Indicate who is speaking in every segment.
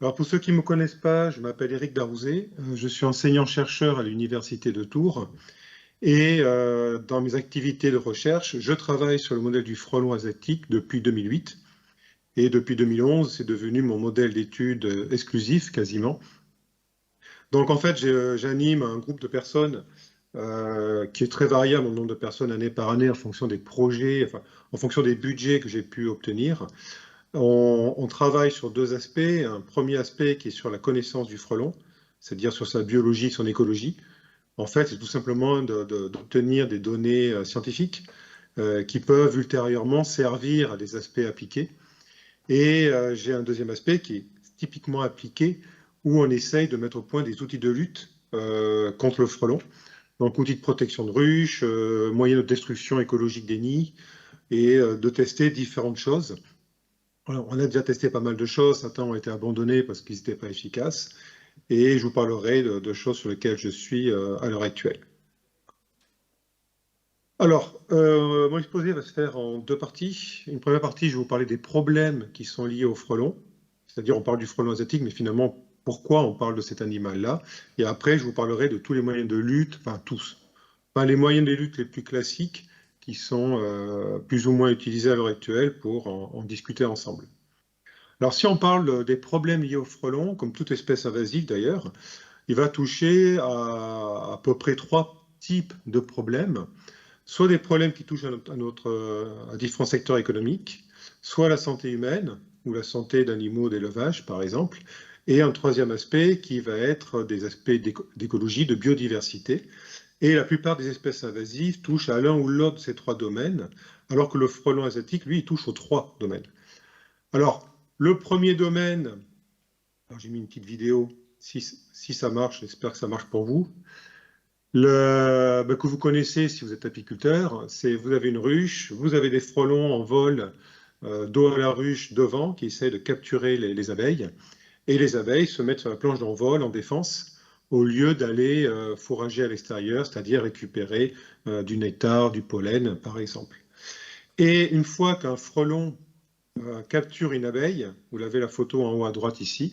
Speaker 1: Alors pour ceux qui ne me connaissent pas, je m'appelle Éric Darouzé, je suis enseignant-chercheur à l'Université de Tours et dans mes activités de recherche, je travaille sur le modèle du frelon asiatique depuis 2008 et depuis 2011, c'est devenu mon modèle d'étude exclusif quasiment. Donc en fait, j'anime un groupe de personnes qui est très variable en nombre de personnes année par année en fonction des projets, enfin, en fonction des budgets que j'ai pu obtenir. On travaille sur deux aspects. Un premier aspect qui est sur la connaissance du frelon, c'est-à-dire sur sa biologie, son écologie. En fait, c'est tout simplement d'obtenir des données scientifiques qui peuvent ultérieurement servir à des aspects appliqués. Et j'ai un deuxième aspect qui est typiquement appliqué, où on essaye de mettre au point des outils de lutte contre le frelon. Donc, outils de protection de ruches, moyens de destruction écologique des nids, et de tester différentes choses. Alors, on a déjà testé pas mal de choses, certains ont été abandonnés parce qu'ils n'étaient pas efficaces, et je vous parlerai de choses sur lesquelles je suis à l'heure actuelle. Alors, mon exposé va se faire en deux parties. Une première partie, je vais vous parler des problèmes qui sont liés au frelon, c'est-à-dire on parle du frelon asiatique, mais finalement, pourquoi on parle de cet animal-là. Et après, je vous parlerai de tous les moyens de lutte, enfin tous, enfin, les moyens de lutte les plus classiques qui sont plus ou moins utilisés à l'heure actuelle pour en discuter ensemble. Alors, si on parle des problèmes liés au frelon, comme toute espèce invasive d'ailleurs, il va toucher à peu près trois types de problèmes. Soit des problèmes qui touchent à différents secteurs économiques, soit la santé humaine ou la santé d'animaux d'élevage, par exemple, et un troisième aspect qui va être des aspects d'écologie, de biodiversité. Et la plupart des espèces invasives touchent à l'un ou l'autre de ces trois domaines, alors que le frelon asiatique, lui, il touche aux trois domaines. Alors, le premier domaine, j'ai mis une petite vidéo, si ça marche, j'espère que ça marche pour vous. Que vous connaissez si vous êtes apiculteur, c'est vous avez une ruche, vous avez des frelons en vol dos à la ruche devant qui essaient de capturer les abeilles, et les abeilles se mettent sur la planche d'envol en défense au lieu d'aller fourrager à l'extérieur, c'est-à-dire récupérer du nectar, du pollen par exemple. Et une fois qu'un frelon capture une abeille, vous l'avez la photo en haut à droite ici,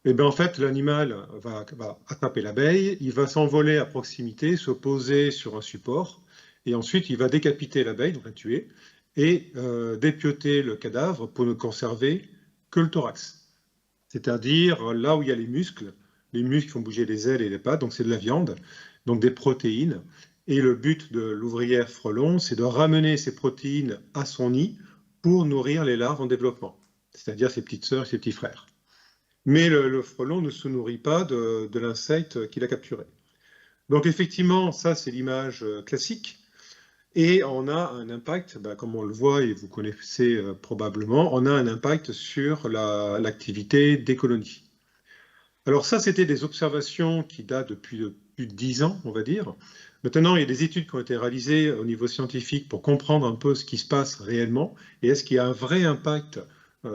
Speaker 1: et bien en fait, l'animal va attraper l'abeille, il va s'envoler à proximité, se poser sur un support, et ensuite il va décapiter l'abeille, donc la tuer, et dépioter le cadavre pour ne conserver que le thorax. C'est-à-dire là où il y a les muscles font bouger les ailes et les pattes, donc c'est de la viande, donc des protéines. Et le but de l'ouvrière frelon, c'est de ramener ces protéines à son nid pour nourrir les larves en développement, c'est-à-dire ses petites sœurs et ses petits frères. Mais le frelon ne se nourrit pas de l'insecte qu'il a capturé. Donc effectivement, ça c'est l'image classique. Et on a un impact, comme on le voit et vous connaissez probablement, on a un impact sur l'activité des colonies. Alors ça, c'était des observations qui datent depuis plus de 10 ans, on va dire. Maintenant, il y a des études qui ont été réalisées au niveau scientifique pour comprendre un peu ce qui se passe réellement et est-ce qu'il y a un vrai impact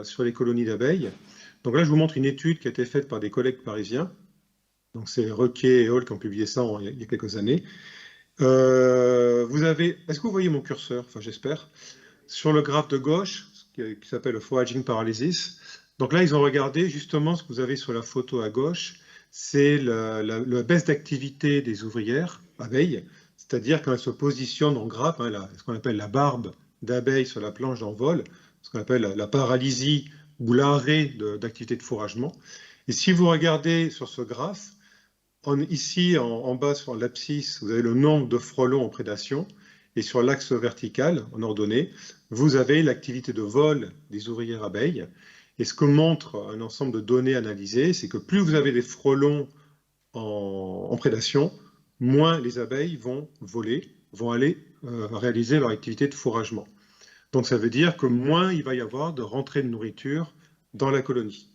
Speaker 1: sur les colonies d'abeilles. Donc là, je vous montre une étude qui a été faite par des collègues parisiens. Donc c'est Requier et Hall qui ont publié ça il y a quelques années. Est-ce que vous voyez mon curseur? Enfin, j'espère. Sur le graphe de gauche, qui s'appelle le foraging paralysis. Donc là, ils ont regardé justement ce que vous avez sur la photo à gauche, c'est la baisse d'activité des ouvrières abeilles, c'est-à-dire quand elles se positionnent en grappe, hein, ce qu'on appelle la barbe d'abeille sur la planche d'envol, ce qu'on appelle la paralysie ou l'arrêt d'activité de fourragement. Et si vous regardez sur ce graphe, ici en bas sur l'abscisse, vous avez le nombre de frelons en prédation, et sur l'axe vertical, en ordonnée, vous avez l'activité de vol des ouvrières abeilles. Et ce que montre un ensemble de données analysées, c'est que plus vous avez des frelons en prédation, moins les abeilles vont voler, vont aller réaliser leur activité de fourragement. Donc ça veut dire que moins il va y avoir de rentrée de nourriture dans la colonie.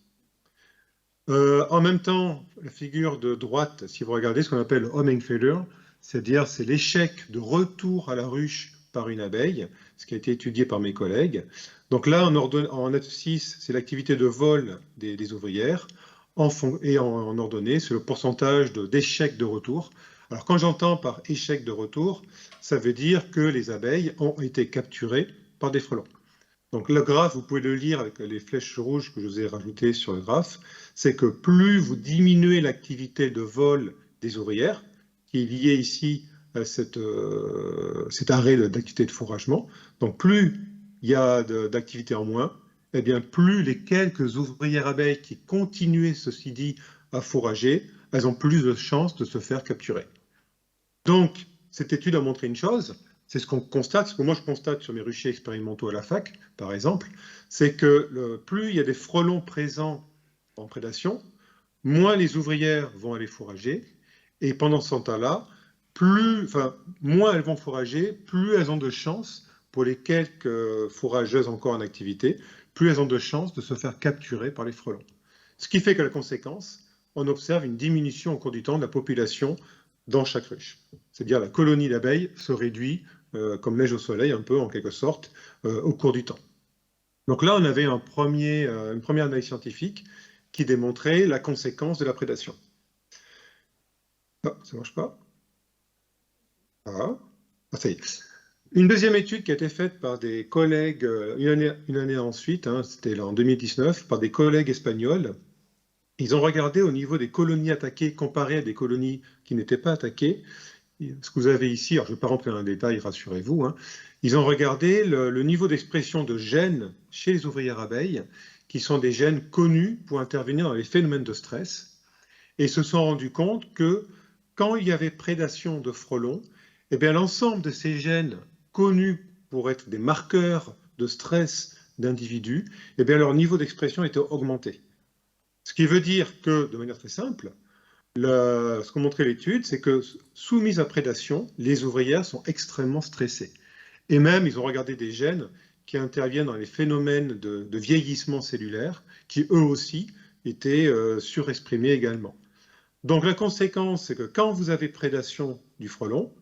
Speaker 1: En même temps, la figure de droite, si vous regardez ce qu'on appelle le homing failure, c'est-à-dire c'est l'échec de retour à la ruche par une abeille, ce qui a été étudié par mes collègues. Donc là, en abscisse, c'est l'activité de vol des ouvrières, et en ordonnée, c'est le pourcentage d'échec de retour. Alors quand j'entends par échec de retour, ça veut dire que les abeilles ont été capturées par des frelons. Donc le graphe, vous pouvez le lire avec les flèches rouges que je vous ai rajoutées sur le graphe, c'est que plus vous diminuez l'activité de vol des ouvrières, qui est liée ici à cet arrêt d'activité de fourragement, donc plus il y a d'activité en moins, eh bien plus les quelques ouvrières abeilles qui continuaient, ceci dit, à fourrager, elles ont plus de chances de se faire capturer. Donc, cette étude a montré une chose, c'est ce qu'on constate, ce que moi je constate sur mes ruchers expérimentaux à la fac, par exemple, c'est que plus il y a des frelons présents en prédation, moins les ouvrières vont aller fourrager, et pendant ce temps-là, moins elles vont fourrager, plus elles ont de chances, pour les quelques fourrageuses encore en activité, plus elles ont de chances de se faire capturer par les frelons. Ce qui fait que la conséquence, on observe une diminution au cours du temps de la population dans chaque ruche. C'est-à-dire la colonie d'abeilles se réduit comme neige au soleil, un peu en quelque sorte, au cours du temps. Donc là, on avait une première analyse scientifique qui démontrait la conséquence de la prédation. Ah, ça ne marche pas. Ah, ça y est. Une deuxième étude qui a été faite par des collègues, une année ensuite, hein, c'était en 2019, par des collègues espagnols. Ils ont regardé au niveau des colonies attaquées comparées à des colonies qui n'étaient pas attaquées. Ce que vous avez ici, alors je ne vais pas rentrer dans le détail, rassurez-vous, hein, ils ont regardé le niveau d'expression de gènes chez les ouvrières abeilles, qui sont des gènes connus pour intervenir dans les phénomènes de stress, et ils se sont rendus compte que quand il y avait prédation de frelons, eh bien l'ensemble de ces gènes connus pour être des marqueurs de stress d'individus, eh bien leur niveau d'expression était augmenté. Ce qui veut dire que, de manière très simple, ce qu'ont montré l'étude, c'est que soumises à prédation, les ouvrières sont extrêmement stressées. Et même, ils ont regardé des gènes qui interviennent dans les phénomènes de vieillissement cellulaire, qui eux aussi étaient surexprimés également. Donc la conséquence, c'est que quand vous avez prédation du frelon,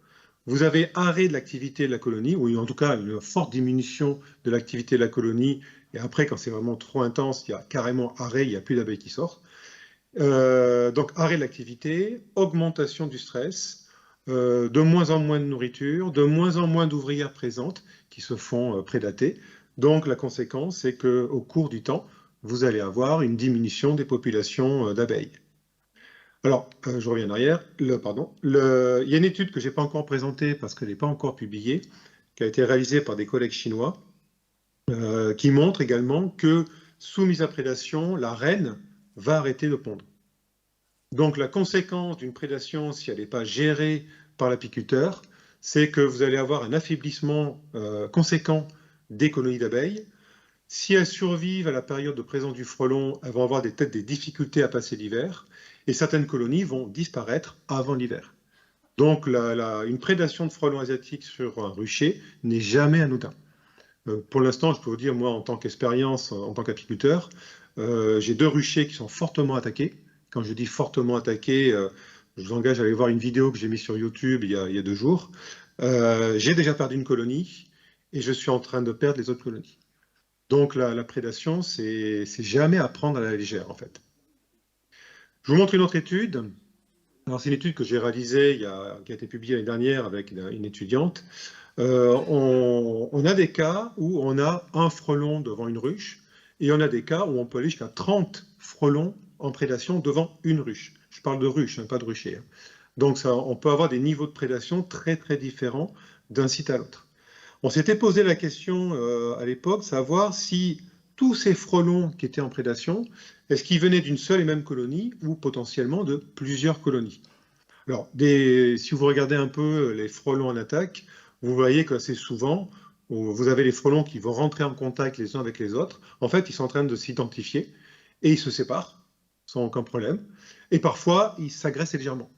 Speaker 1: vous avez arrêt de l'activité de la colonie, ou en tout cas une forte diminution de l'activité de la colonie, et après, quand c'est vraiment trop intense, il y a carrément arrêt, il n'y a plus d'abeilles qui sortent. Donc arrêt de l'activité, augmentation du stress, de moins en moins de nourriture, de moins en moins d'ouvrières présentes qui se font prédater. Donc la conséquence, c'est qu'au cours du temps, vous allez avoir une diminution des populations d'abeilles. Alors, je reviens en arrière. Il y a une étude que je n'ai pas encore présentée parce qu'elle n'est pas encore publiée, qui a été réalisée par des collègues chinois, qui montre également que, soumise à prédation, la reine va arrêter de pondre. Donc la conséquence d'une prédation, si elle n'est pas gérée par l'apiculteur, c'est que vous allez avoir un affaiblissement conséquent des colonies d'abeilles. Si elles survivent à la période de présence du frelon, elles vont avoir peut-être des difficultés à passer l'hiver, et certaines colonies vont disparaître avant l'hiver. Donc une prédation de frelons asiatiques sur un rucher n'est jamais anodin. Pour l'instant, je peux vous dire, moi, en tant qu'expérience, en tant qu'apiculteur, j'ai 2 ruchers qui sont fortement attaqués. Quand je dis fortement attaqués, je vous engage à aller voir une vidéo que j'ai mise sur YouTube il y a 2 jours. J'ai déjà perdu une colonie et je suis en train de perdre les autres colonies. Donc la prédation, c'est jamais à prendre à la légère, en fait. Je vous montre une autre étude. Alors, c'est une étude que j'ai réalisée, qui a été publiée l'année dernière avec une étudiante. On a des cas où on a un frelon devant une ruche, et on a des cas où on peut aller jusqu'à 30 frelons en prédation devant une ruche. Je parle de ruche, hein, pas de rucher. Donc on peut avoir des niveaux de prédation très très différents d'un site à l'autre. On s'était posé la question à l'époque, savoir si tous ces frelons qui étaient en prédation, est-ce qu'ils venaient d'une seule et même colonie ou potentiellement de plusieurs colonies. Alors, si vous regardez un peu les frelons en attaque, vous voyez qu'assez souvent, vous avez les frelons qui vont rentrer en contact les uns avec les autres. En fait, ils sont en train de s'identifier et ils se séparent sans aucun problème. Et parfois, ils s'agressent légèrement.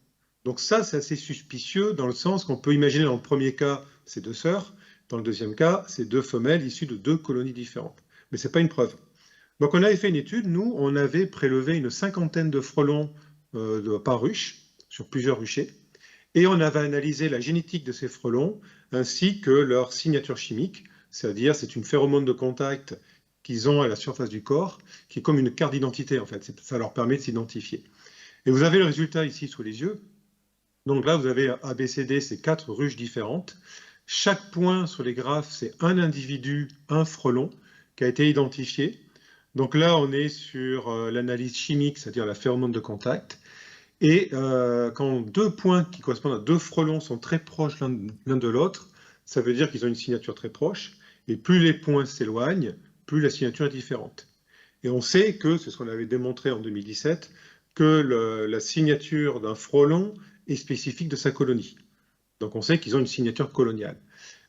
Speaker 1: Donc ça, c'est assez suspicieux dans le sens qu'on peut imaginer dans le premier cas, c'est 2 sœurs. Dans le deuxième cas, c'est 2 femelles issues de 2 colonies différentes. Mais ce n'est pas une preuve. Donc on avait fait une étude, nous, on avait prélevé une 50aine de frelons par ruche, sur plusieurs ruchers, et on avait analysé la génétique de ces frelons, ainsi que leur signature chimique, c'est-à-dire c'est une phéromone de contact qu'ils ont à la surface du corps, qui est comme une carte d'identité en fait, ça leur permet de s'identifier. Et vous avez le résultat ici sous les yeux. Donc là, vous avez ABCD, c'est 4 ruches différentes. Chaque point sur les graphes, c'est un individu, un frelon, qui a été identifié. Donc là, on est sur l'analyse chimique, c'est-à-dire la phéromone de contact. Et quand 2 points qui correspondent à 2 frelons sont très proches l'un de l'autre, ça veut dire qu'ils ont une signature très proche. Et plus les points s'éloignent, plus la signature est différente. Et on sait que, c'est ce qu'on avait démontré en 2017, que la signature d'un frelon est spécifique de sa colonie. Donc on sait qu'ils ont une signature coloniale.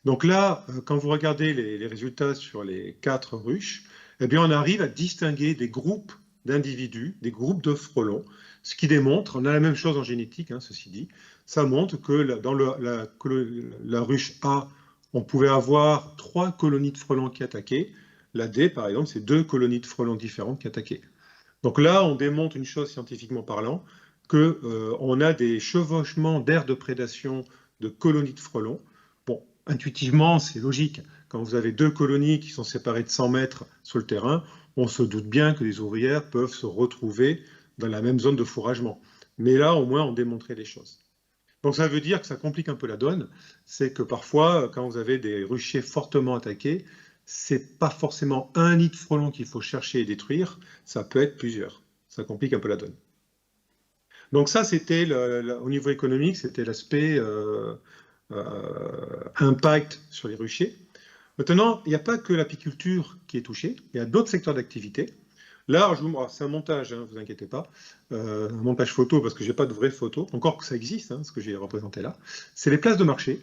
Speaker 1: Donc là, quand vous regardez les résultats sur les 4 ruches, eh bien on arrive à distinguer des groupes d'individus, des groupes de frelons, ce qui démontre, on a la même chose en génétique, hein, ceci dit, ça montre que dans la ruche A, on pouvait avoir 3 colonies de frelons qui attaquaient. La D, par exemple, c'est 2 colonies de frelons différentes qui attaquaient. Donc là, on démontre une chose scientifiquement parlant, qu'on a des chevauchements d'aires de prédation de colonies de frelons. Bon, intuitivement, c'est logique. Quand vous avez 2 colonies qui sont séparées de 100 mètres sur le terrain, on se doute bien que les ouvrières peuvent se retrouver dans la même zone de fourragement. Mais là, au moins, on démontrait les choses. Donc ça veut dire que ça complique un peu la donne, c'est que parfois, quand vous avez des ruchers fortement attaqués, c'est pas forcément un nid de frelons qu'il faut chercher et détruire, ça peut être plusieurs. Ça complique un peu la donne. Donc ça, c'était au niveau économique, c'était l'aspect impact sur les ruchers. Maintenant, il n'y a pas que l'apiculture qui est touchée, il y a d'autres secteurs d'activité. Là, c'est un montage, ne vous inquiétez pas, un montage photo parce que je n'ai pas de vraies photos, encore que ça existe, hein, ce que j'ai représenté là. C'est les places de marché.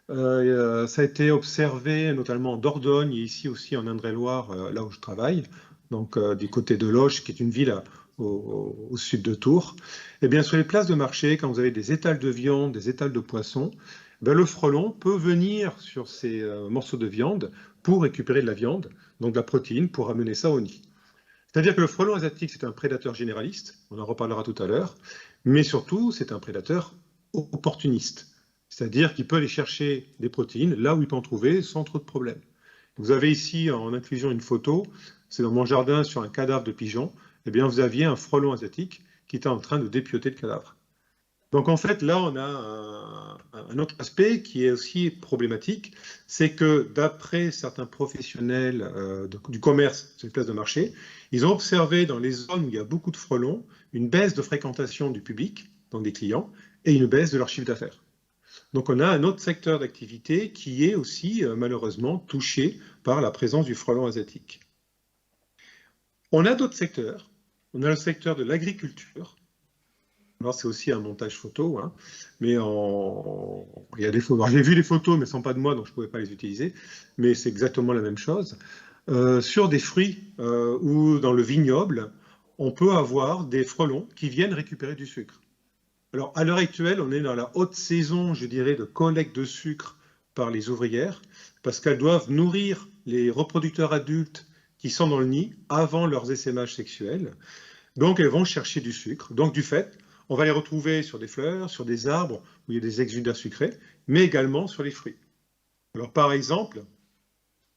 Speaker 1: Ça a été observé notamment en Dordogne et ici aussi en Indre-et-Loire, là où je travaille, donc du côté de Loches, qui est une ville au sud de Tours. Et bien sur les places de marché, quand vous avez des étals de viande, des étals de poisson, ben, le frelon peut venir sur ces morceaux de viande pour récupérer de la viande, donc de la protéine, pour amener ça au nid. C'est-à-dire que le frelon asiatique, c'est un prédateur généraliste, on en reparlera tout à l'heure, mais surtout, c'est un prédateur opportuniste. C'est-à-dire qu'il peut aller chercher des protéines là où il peut en trouver sans trop de problèmes. Vous avez ici en inclusion une photo, c'est dans mon jardin sur un cadavre de pigeon, eh bien vous aviez un frelon asiatique qui était en train de dépioter le cadavre. Donc en fait, là, on a un autre aspect qui est aussi problématique, c'est que d'après certains professionnels du commerce sur les places de marché, ils ont observé dans les zones où il y a beaucoup de frelons une baisse de fréquentation du public, donc des clients, et une baisse de leur chiffre d'affaires. Donc on a un autre secteur d'activité qui est aussi malheureusement touché par la présence du frelon asiatique. On a d'autres secteurs. On a le secteur de l'agriculture. Alors c'est aussi un montage photo, hein, mais il y a des photos. J'ai vu les photos, mais elles ne sont pas de moi, donc je ne pouvais pas les utiliser. Mais c'est exactement la même chose. Sur des fruits ou dans le vignoble, on peut avoir des frelons qui viennent récupérer du sucre. Alors, à l'heure actuelle, on est dans la haute saison, je dirais, de collecte de sucre par les ouvrières, parce qu'elles doivent nourrir les reproducteurs adultes qui sont dans le nid avant leurs essaimages sexuels. Donc, elles vont chercher du sucre. Donc, du fait, on va les retrouver sur des fleurs, sur des arbres où il y a des exudateurs sucrés, mais également sur les fruits. Alors, par exemple,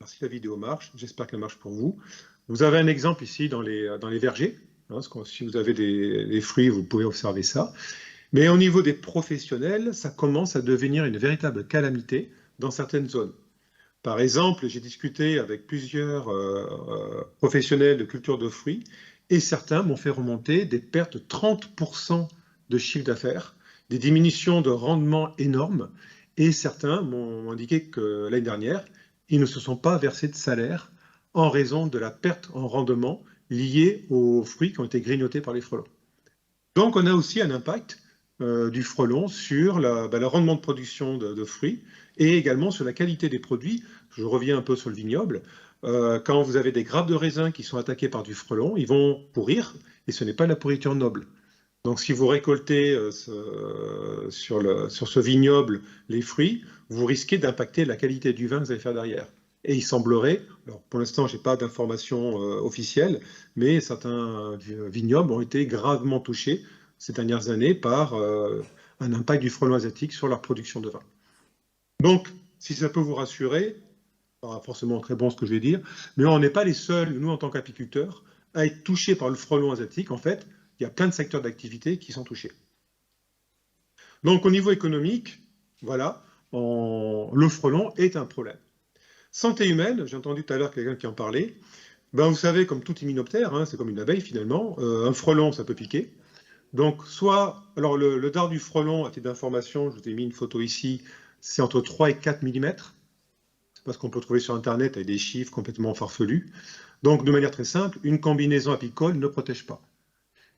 Speaker 1: si la vidéo marche, j'espère qu'elle marche pour vous, vous avez un exemple ici dans les vergers. Hein, si vous avez des fruits, vous pouvez observer ça. Mais au niveau des professionnels, ça commence à devenir une véritable calamité dans certaines zones. Par exemple, j'ai discuté avec plusieurs professionnels de culture de fruits et certains m'ont fait remonter des pertes de 30% de chiffre d'affaires, des diminutions de rendement énormes et certains m'ont indiqué que l'année dernière, ils ne se sont pas versés de salaire en raison de la perte en rendement liée aux fruits qui ont été grignotés par les frelons. Donc on a aussi un impact du frelon sur le rendement de production de fruits et également sur la qualité des produits. Je reviens un peu sur le vignoble. Quand vous avez des grappes de raisin qui sont attaquées par du frelon, ils vont pourrir et ce n'est pas la pourriture noble. Donc si vous récoltez sur ce vignoble les fruits, vous risquez d'impacter la qualité du vin que vous allez faire derrière. Et il semblerait, alors pour l'instant je n'ai pas d'informations officielles, mais certains vignobles ont été gravement touchés ces dernières années par un impact du frelon asiatique sur leur production de vin. Donc, si ça peut vous rassurer, pas forcément très bon ce que je vais dire, mais on n'est pas les seuls, nous en tant qu'apiculteurs, à être touchés par le frelon asiatique. En fait, il y a plein de secteurs d'activité qui sont touchés. Donc au niveau économique, voilà, le frelon est un problème. Santé humaine, j'ai entendu tout à l'heure quelqu'un qui en parlait. Ben, vous savez, comme tout hyménoptère, hein, c'est comme une abeille finalement, un frelon, ça peut piquer. Donc, soit, alors le dard du frelon, à titre d'information, je vous ai mis une photo ici, c'est entre 3 et 4 millimètres. C'est pas ce qu'on peut trouver sur Internet avec des chiffres complètement farfelus. Donc, de manière très simple, une combinaison apicole ne protège pas.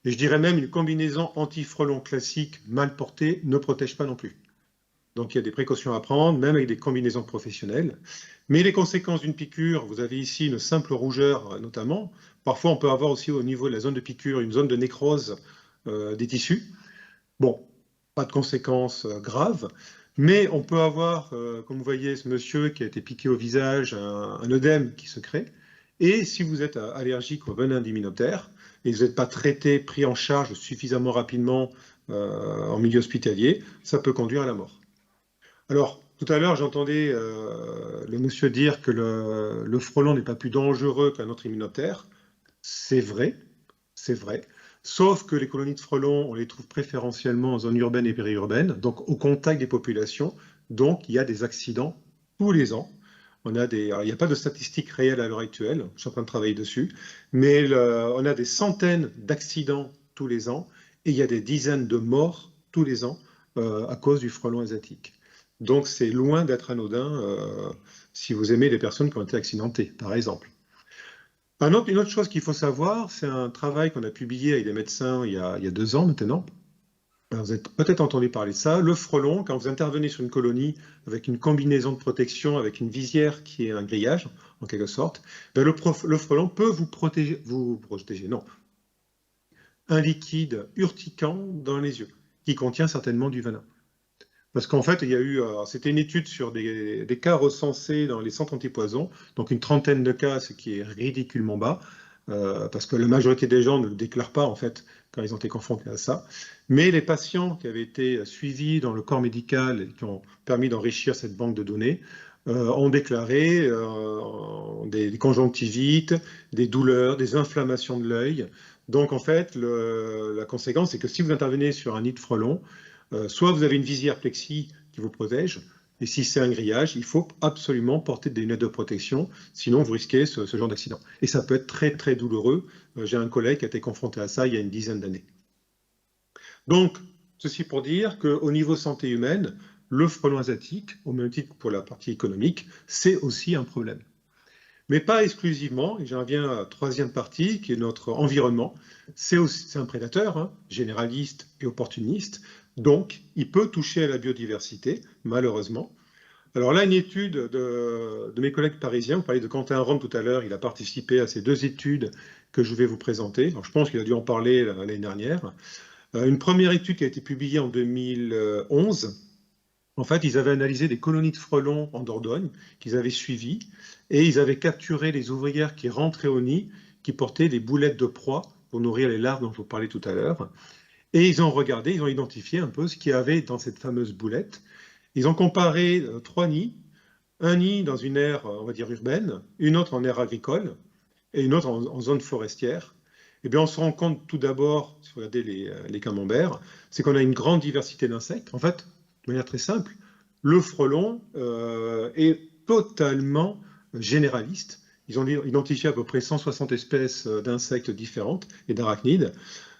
Speaker 1: Et je dirais même une combinaison anti-frelon classique mal portée ne protège pas non plus. Donc il y a des précautions à prendre, même avec des combinaisons professionnelles. Mais les conséquences d'une piqûre, vous avez ici une simple rougeur notamment. Parfois on peut avoir aussi au niveau de la zone de piqûre une zone de nécrose des tissus. Bon, pas de conséquences graves, mais on peut avoir, comme vous voyez, ce monsieur qui a été piqué au visage, un œdème qui se crée. Et si vous êtes allergique au venin d'hyménoptère et vous n'êtes pas traité, pris en charge suffisamment rapidement en milieu hospitalier, ça peut conduire à la mort. Alors, tout à l'heure, j'entendais le monsieur dire que le frelon n'est pas plus dangereux qu'un autre hyménoptère. C'est vrai, c'est vrai. Sauf que les colonies de frelons, on les trouve préférentiellement en zone urbaine et périurbaine, donc au contact des populations. Donc, il y a des accidents tous les ans. Alors, il n'y a pas de statistiques réelles à l'heure actuelle, je suis en train de travailler dessus, mais on a des centaines d'accidents tous les ans et il y a des dizaines de morts tous les ans à cause du frelon asiatique. Donc, c'est loin d'être anodin si vous aimez les personnes qui ont été accidentées, par exemple. Une autre chose qu'il faut savoir, c'est un travail qu'on a publié avec des médecins il y a 2 ans maintenant. Alors, vous avez peut-être entendu parler de ça. Le frelon, quand vous intervenez sur une colonie avec une combinaison de protection, avec une visière qui est un grillage, en quelque sorte, ben le frelon peut vous protéger, non, un liquide urticant dans les yeux, qui contient certainement du venin. Parce qu'en fait, il y a eu, c'était une étude sur des cas recensés dans les centres antipoison, donc une trentaine de cas, ce qui est ridiculement bas, parce que la majorité des gens ne le déclarent pas en fait quand ils ont été confrontés à ça. Mais les patients qui avaient été suivis dans le corps médical et qui ont permis d'enrichir cette banque de données ont déclaré des conjonctivites, des douleurs, des inflammations de l'œil. Donc en fait, la conséquence, c'est que si vous intervenez sur un nid de frelon, soit vous avez une visière plexi qui vous protège, et si c'est un grillage, il faut absolument porter des lunettes de protection, sinon vous risquez ce genre d'accident. Et ça peut être très très douloureux. J'ai un collègue qui a été confronté à ça il y a une dizaine d'années. Donc, ceci pour dire qu'au niveau santé humaine, le frelon asiatique, au même titre que pour la partie économique, c'est aussi un problème. Mais pas exclusivement, et j'en viens à la troisième partie, qui est notre environnement. C'est un prédateur, hein, généraliste et opportuniste, donc il peut toucher à la biodiversité, malheureusement. Alors là, une étude de mes collègues parisiens, vous parliez de Quentin Rome tout à l'heure, il a participé à ces 2 études que je vais vous présenter. Alors, je pense qu'il a dû en parler l'année dernière. Une première étude qui a été publiée en 2011. En fait, ils avaient analysé des colonies de frelons en Dordogne qu'ils avaient suivies et ils avaient capturé les ouvrières qui rentraient au nid, qui portaient des boulettes de proie pour nourrir les larves dont je vous parlais tout à l'heure. Et ils ont regardé, ils ont identifié un peu ce qu'il y avait dans cette fameuse boulette. Ils ont comparé 3 nids, un nid dans une aire, on va dire urbaine, une autre en aire agricole et une autre en zone forestière. Eh bien, on se rend compte tout d'abord, si vous regardez les camemberts, c'est qu'on a une grande diversité d'insectes. En fait, de manière très simple, le frelon est totalement généraliste. Ils ont identifié à peu près 160 espèces d'insectes différentes et d'arachnides.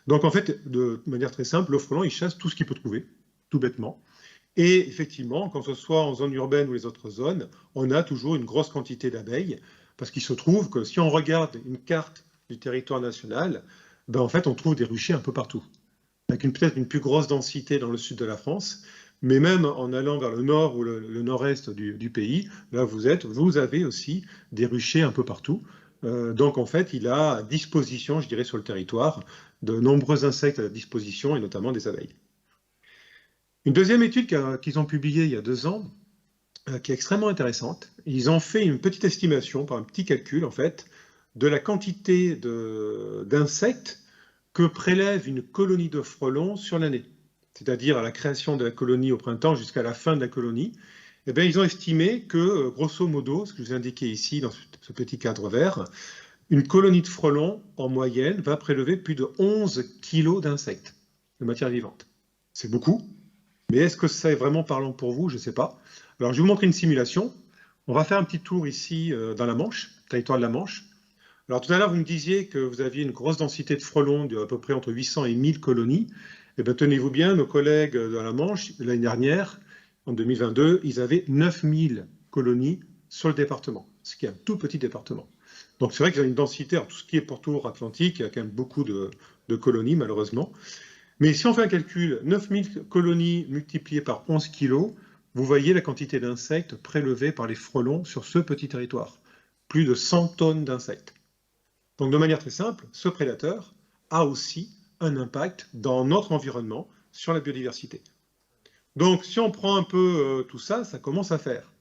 Speaker 1: Donc en fait, de manière très simple, le frelon, il chasse tout ce qu'il peut trouver, tout bêtement. Et effectivement, quand ce soit en zone urbaine ou les autres zones, on a toujours une grosse quantité d'abeilles, parce qu'il se trouve que si on regarde une carte du territoire national, ben en fait, on trouve des ruchers un peu partout, avec peut-être une plus grosse densité dans le sud de la France, mais même en allant vers le nord ou le nord-est du pays, là vous avez aussi des ruchers un peu partout. Donc en fait, il a à disposition, je dirais, sur le territoire, de nombreux insectes à disposition, et notamment des abeilles. Une deuxième étude qu'ils ont publiée il y a 2 ans, qui est extrêmement intéressante, ils ont fait une petite estimation, par un petit calcul en fait, de la quantité d'insectes que prélève une colonie de frelons sur l'année, c'est-à-dire à la création de la colonie au printemps jusqu'à la fin de la colonie. Eh bien, ils ont estimé que, grosso modo, ce que je vous ai indiqué ici dans ce petit cadre vert, une colonie de frelons, en moyenne, va prélever plus de 11 kilos d'insectes, de matière vivante. C'est beaucoup, Mais est-ce que c'est vraiment parlant pour vous? Je ne sais pas. Alors, je vais vous montrer une simulation. On va faire un petit tour ici dans la Manche, territoire de la Manche. Alors, tout à l'heure, vous me disiez que vous aviez une grosse densité de frelons, à peu près entre 800 et 1000 colonies. Eh bien, tenez-vous bien, nos collègues dans la Manche, l'année dernière, en 2022, ils avaient 9000 colonies sur le département, ce qui est un tout petit département. Donc, c'est vrai qu'ils ont une densité, alors tout ce qui est pourtour atlantique, il y a quand même beaucoup de colonies, malheureusement. Mais si on fait un calcul, 9000 colonies multipliées par 11 kilos, vous voyez la quantité d'insectes prélevés par les frelons sur ce petit territoire. Plus de 100 tonnes d'insectes. Donc de manière très simple, ce prédateur a aussi un impact dans notre environnement sur la biodiversité. Donc si on prend un peu tout ça, ça commence à faire.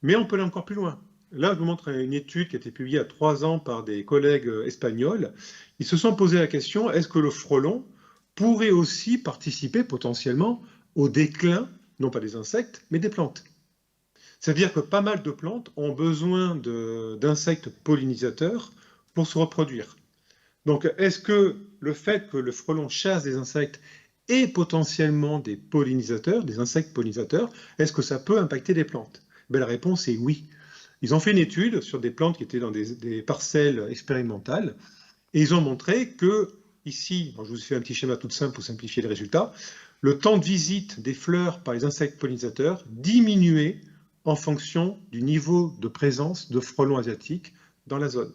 Speaker 1: Mais on peut aller encore plus loin. Là, je vous montre une étude qui a été publiée il y a 3 ans par des collègues espagnols. Ils se sont posé la question, est-ce que le frelon pourrait aussi participer potentiellement au déclin, non pas des insectes, mais des plantes? C'est-à-dire que pas mal de plantes ont besoin d'insectes pollinisateurs pour se reproduire. Donc, est-ce que le fait que le frelon chasse des insectes et potentiellement des pollinisateurs, des insectes pollinisateurs, est-ce que ça peut impacter les plantes? Ben, la réponse est oui. Ils ont fait une étude sur des plantes qui étaient dans des parcelles expérimentales et ils ont montré que, ici, je vous ai fait un petit schéma tout simple pour simplifier les résultats, le temps de visite des fleurs par les insectes pollinisateurs diminuait en fonction du niveau de présence de frelons asiatiques dans la zone.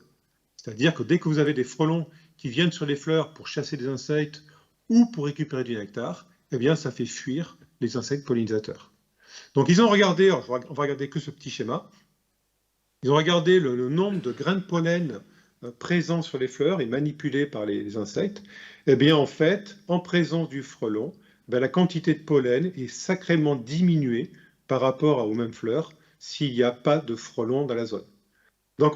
Speaker 1: C'est-à-dire que dès que vous avez des frelons qui viennent sur les fleurs pour chasser des insectes ou pour récupérer du nectar, eh bien, ça fait fuir les insectes pollinisateurs. Donc, ils ont regardé, on va regarder que ce petit schéma, ils ont regardé le nombre de grains de pollen présents sur les fleurs et manipulés par les insectes. Eh bien, en fait, en présence du frelon, la quantité de pollen est sacrément diminuée par rapport aux mêmes fleurs s'il n'y a pas de frelon dans la zone. Donc,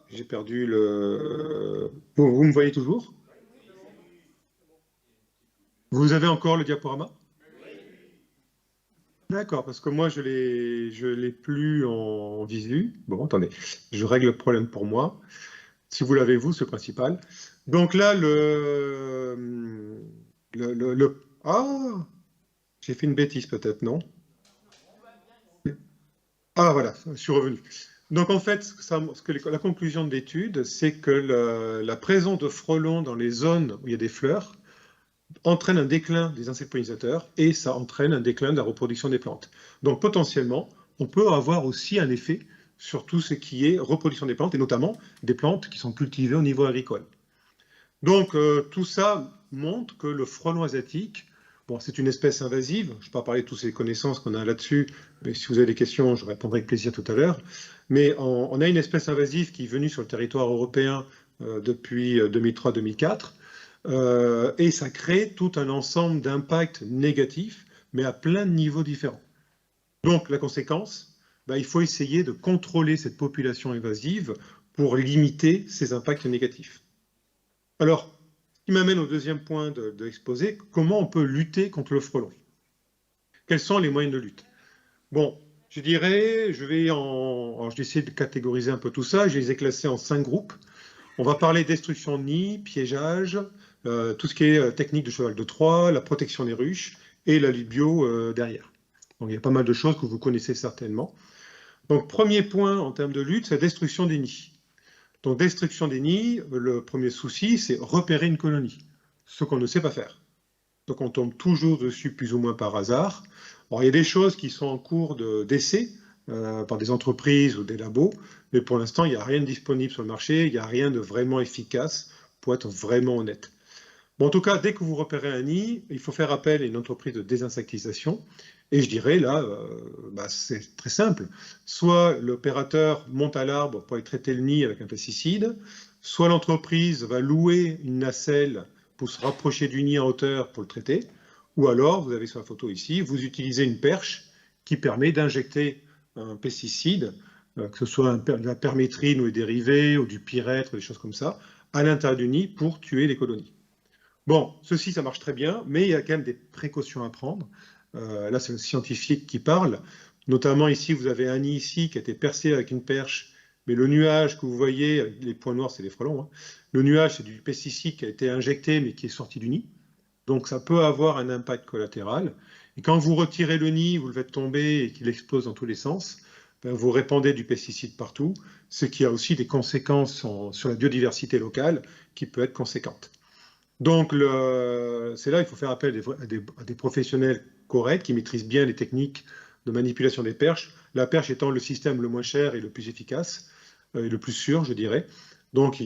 Speaker 1: j'ai perdu le... Vous me voyez toujours? Vous avez encore le diaporama? D'accord, parce que moi, je l'ai plus en visu. Bon, attendez, je règle le problème pour moi. Si vous l'avez, vous, c'est le principal. Donc là, Ah, j'ai fait une bêtise peut-être, non? Ah, voilà, je suis revenu. Donc en fait, la conclusion de l'étude, c'est que la présence de frelons dans les zones où il y a des fleurs entraîne un déclin des insectes pollinisateurs et ça entraîne un déclin de la reproduction des plantes. Donc potentiellement, on peut avoir aussi un effet sur tout ce qui est reproduction des plantes et notamment des plantes qui sont cultivées au niveau agricole. Donc tout ça montre que le frelon asiatique, bon, c'est une espèce invasive, je ne vais pas parler de toutes ces connaissances qu'on a là-dessus, mais si vous avez des questions, je répondrai avec plaisir tout à l'heure. Mais on a une espèce invasive qui est venue sur le territoire européen depuis 2003-2004, et ça crée tout un ensemble d'impacts négatifs, mais à plein de niveaux différents. Donc la conséquence, il faut essayer de contrôler cette population invasive pour limiter ces impacts négatifs. Alors, ce qui m'amène au deuxième point de l'exposé, comment on peut lutter contre le frelon? Quels sont les moyens de lutte? Bon, je dirais, je vais essayer de catégoriser un peu tout ça, je les ai classés en 5 groupes. On va parler destruction de nids, piégeage, tout ce qui est technique de cheval de Troie, la protection des ruches et la lutte bio derrière. Donc il y a pas mal de choses que vous connaissez certainement. Donc premier point en termes de lutte, c'est la destruction des nids. Donc destruction des nids, le premier souci, c'est repérer une colonie, ce qu'on ne sait pas faire. Donc on tombe toujours dessus plus ou moins par hasard. Alors, il y a des choses qui sont en cours d'essai par des entreprises ou des labos, mais pour l'instant, il n'y a rien de disponible sur le marché, il n'y a rien de vraiment efficace pour être vraiment honnête. Bon, en tout cas, dès que vous repérez un nid, il faut faire appel à une entreprise de désinsectisation. Et je dirais là, c'est très simple. Soit l'opérateur monte à l'arbre pour aller traiter le nid avec un pesticide, soit l'entreprise va louer une nacelle pour se rapprocher du nid en hauteur pour le traiter, ou alors, vous avez sur la photo ici, vous utilisez une perche qui permet d'injecter un pesticide, que ce soit de la permétrine ou des dérivés, ou du pyrètre, des choses comme ça, à l'intérieur du nid pour tuer les colonies. Bon, ceci, ça marche très bien, mais il y a quand même des précautions à prendre. Là, c'est le scientifique qui parle. Notamment ici, vous avez un nid ici qui a été percé avec une perche, mais le nuage que vous voyez, les points noirs, c'est les frelons. Hein. Le nuage, c'est du pesticide qui a été injecté, mais qui est sorti du nid. Donc ça peut avoir un impact collatéral. Et quand vous retirez le nid, vous le faites tomber et qu'il explose dans tous les sens, ben, vous répandez du pesticide partout, ce qui a aussi des conséquences sur la biodiversité locale qui peut être conséquente. Donc c'est là qu'il faut faire appel à des professionnels corrects qui maîtrisent bien les techniques de manipulation des perches, la perche étant le système le moins cher et le plus efficace, et le plus sûr, je dirais. Donc je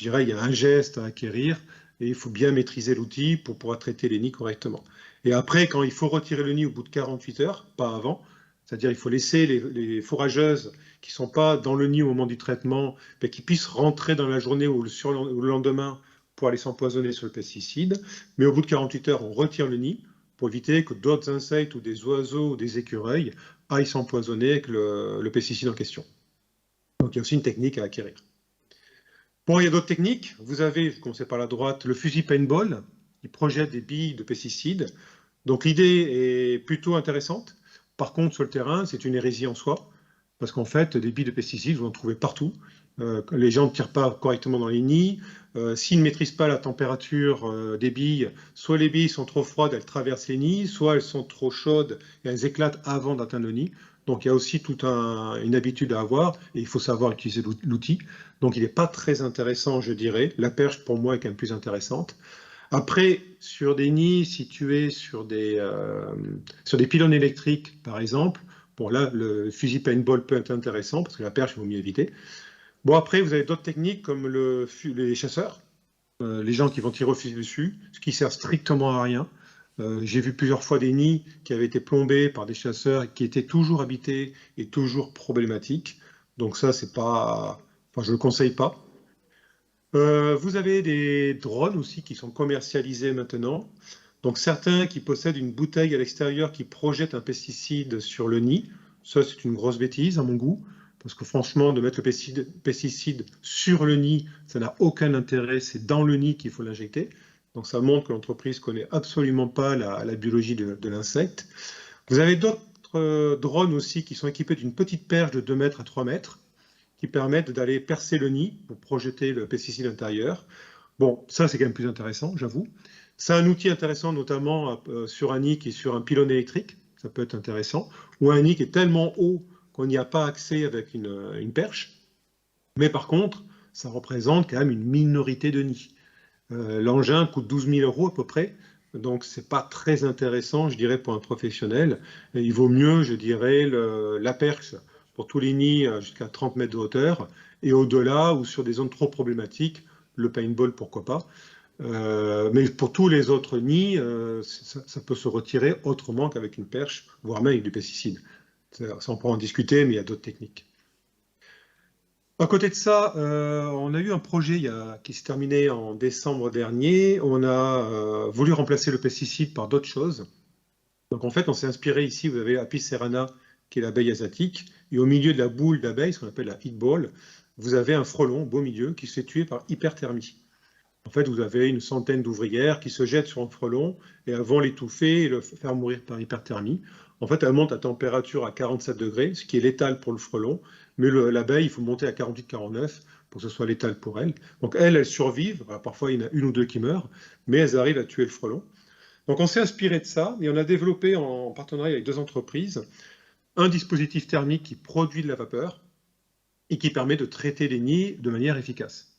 Speaker 1: dirais, il y a un geste à acquérir et il faut bien maîtriser l'outil pour pouvoir traiter les nids correctement. Et après, quand il faut retirer le nid au bout de 48 heures, pas avant, c'est-à-dire il faut laisser les fourrageuses qui ne sont pas dans le nid au moment du traitement, mais qui puissent rentrer dans la journée ou le lendemain pour aller s'empoisonner sur le pesticide. Mais au bout de 48 heures, on retire le nid pour éviter que d'autres insectes ou des oiseaux ou des écureuils aillent s'empoisonner avec le pesticide en question. Donc il y a aussi une technique à acquérir. Bon, il y a d'autres techniques. Vous avez, je commence par la droite, le fusil paintball qui projette des billes de pesticides. Donc l'idée est plutôt intéressante. Par contre, sur le terrain, c'est une hérésie en soi, parce qu'en fait, des billes de pesticides, vous en trouvez partout. Les gens ne tirent pas correctement dans les nids. S'ils ne maîtrisent pas la température des billes, soit les billes sont trop froides, elles traversent les nids, soit elles sont trop chaudes et elles éclatent avant d'atteindre le nid. Donc il y a aussi toute une habitude à avoir et il faut savoir utiliser l'outil. Donc il n'est pas très intéressant, je dirais. La perche, pour moi, est quand même plus intéressante. Après, sur des nids situés sur des pylônes électriques, par exemple, bon là, le fusil paintball peut être intéressant parce que la perche, il vaut mieux éviter. Bon, après, vous avez d'autres techniques comme les chasseurs, les gens qui vont tirer au fusil dessus, ce qui sert strictement à rien. J'ai vu plusieurs fois des nids qui avaient été plombés par des chasseurs et qui étaient toujours habités et toujours problématiques. Donc ça, c'est pas, enfin, je ne le conseille pas. Vous avez des drones aussi qui sont commercialisés maintenant. Donc certains qui possèdent une bouteille à l'extérieur qui projette un pesticide sur le nid. Ça, c'est une grosse bêtise à mon goût, parce que franchement, de mettre le pesticide sur le nid, ça n'a aucun intérêt. C'est dans le nid qu'il faut l'injecter. Donc ça montre que l'entreprise connaît absolument pas la biologie de l'insecte. Vous avez d'autres drones aussi qui sont équipés d'une petite perche de 2 mètres à 3 mètres qui permettent d'aller percer le nid pour projeter le pesticide intérieur. Bon, ça c'est quand même plus intéressant, j'avoue. C'est un outil intéressant notamment sur un nid qui est sur un pylône électrique, ça peut être intéressant, ou un nid qui est tellement haut qu'on n'y a pas accès avec une perche. Mais par contre, ça représente quand même une minorité de nids. L'engin coûte 12 000 € à peu près, donc c'est pas très intéressant, je dirais, pour un professionnel. Et il vaut mieux, je dirais, la perche pour tous les nids jusqu'à 30 mètres de hauteur, et au-delà, ou sur des zones trop problématiques, le paintball, pourquoi pas. Mais pour tous les autres nids, ça peut se retirer autrement qu'avec une perche, voire même avec du pesticide. Ça, on pourra en discuter, mais il y a d'autres techniques. À côté de ça, on a eu un projet qui s'est terminé en décembre dernier. On a voulu remplacer le pesticide par d'autres choses. Donc en fait, on s'est inspiré ici, vous avez Apis cerana, qui est l'abeille asiatique, et au milieu de la boule d'abeille, ce qu'on appelle la heat ball, vous avez un frelon au beau milieu qui se fait tuer par hyperthermie. En fait, vous avez une centaine d'ouvrières qui se jettent sur un frelon et elles vont l'étouffer et le faire mourir par hyperthermie. En fait, elle monte à température à 47 degrés, ce qui est létal pour le frelon, mais l'abeille, il faut monter à 48-49 pour que ce soit létal pour elle. Donc elles survivent. Alors, parfois, il y en a une ou deux qui meurent, mais elles arrivent à tuer le frelon. Donc on s'est inspiré de ça et on a développé en partenariat avec 2 entreprises un dispositif thermique qui produit de la vapeur et qui permet de traiter les nids de manière efficace.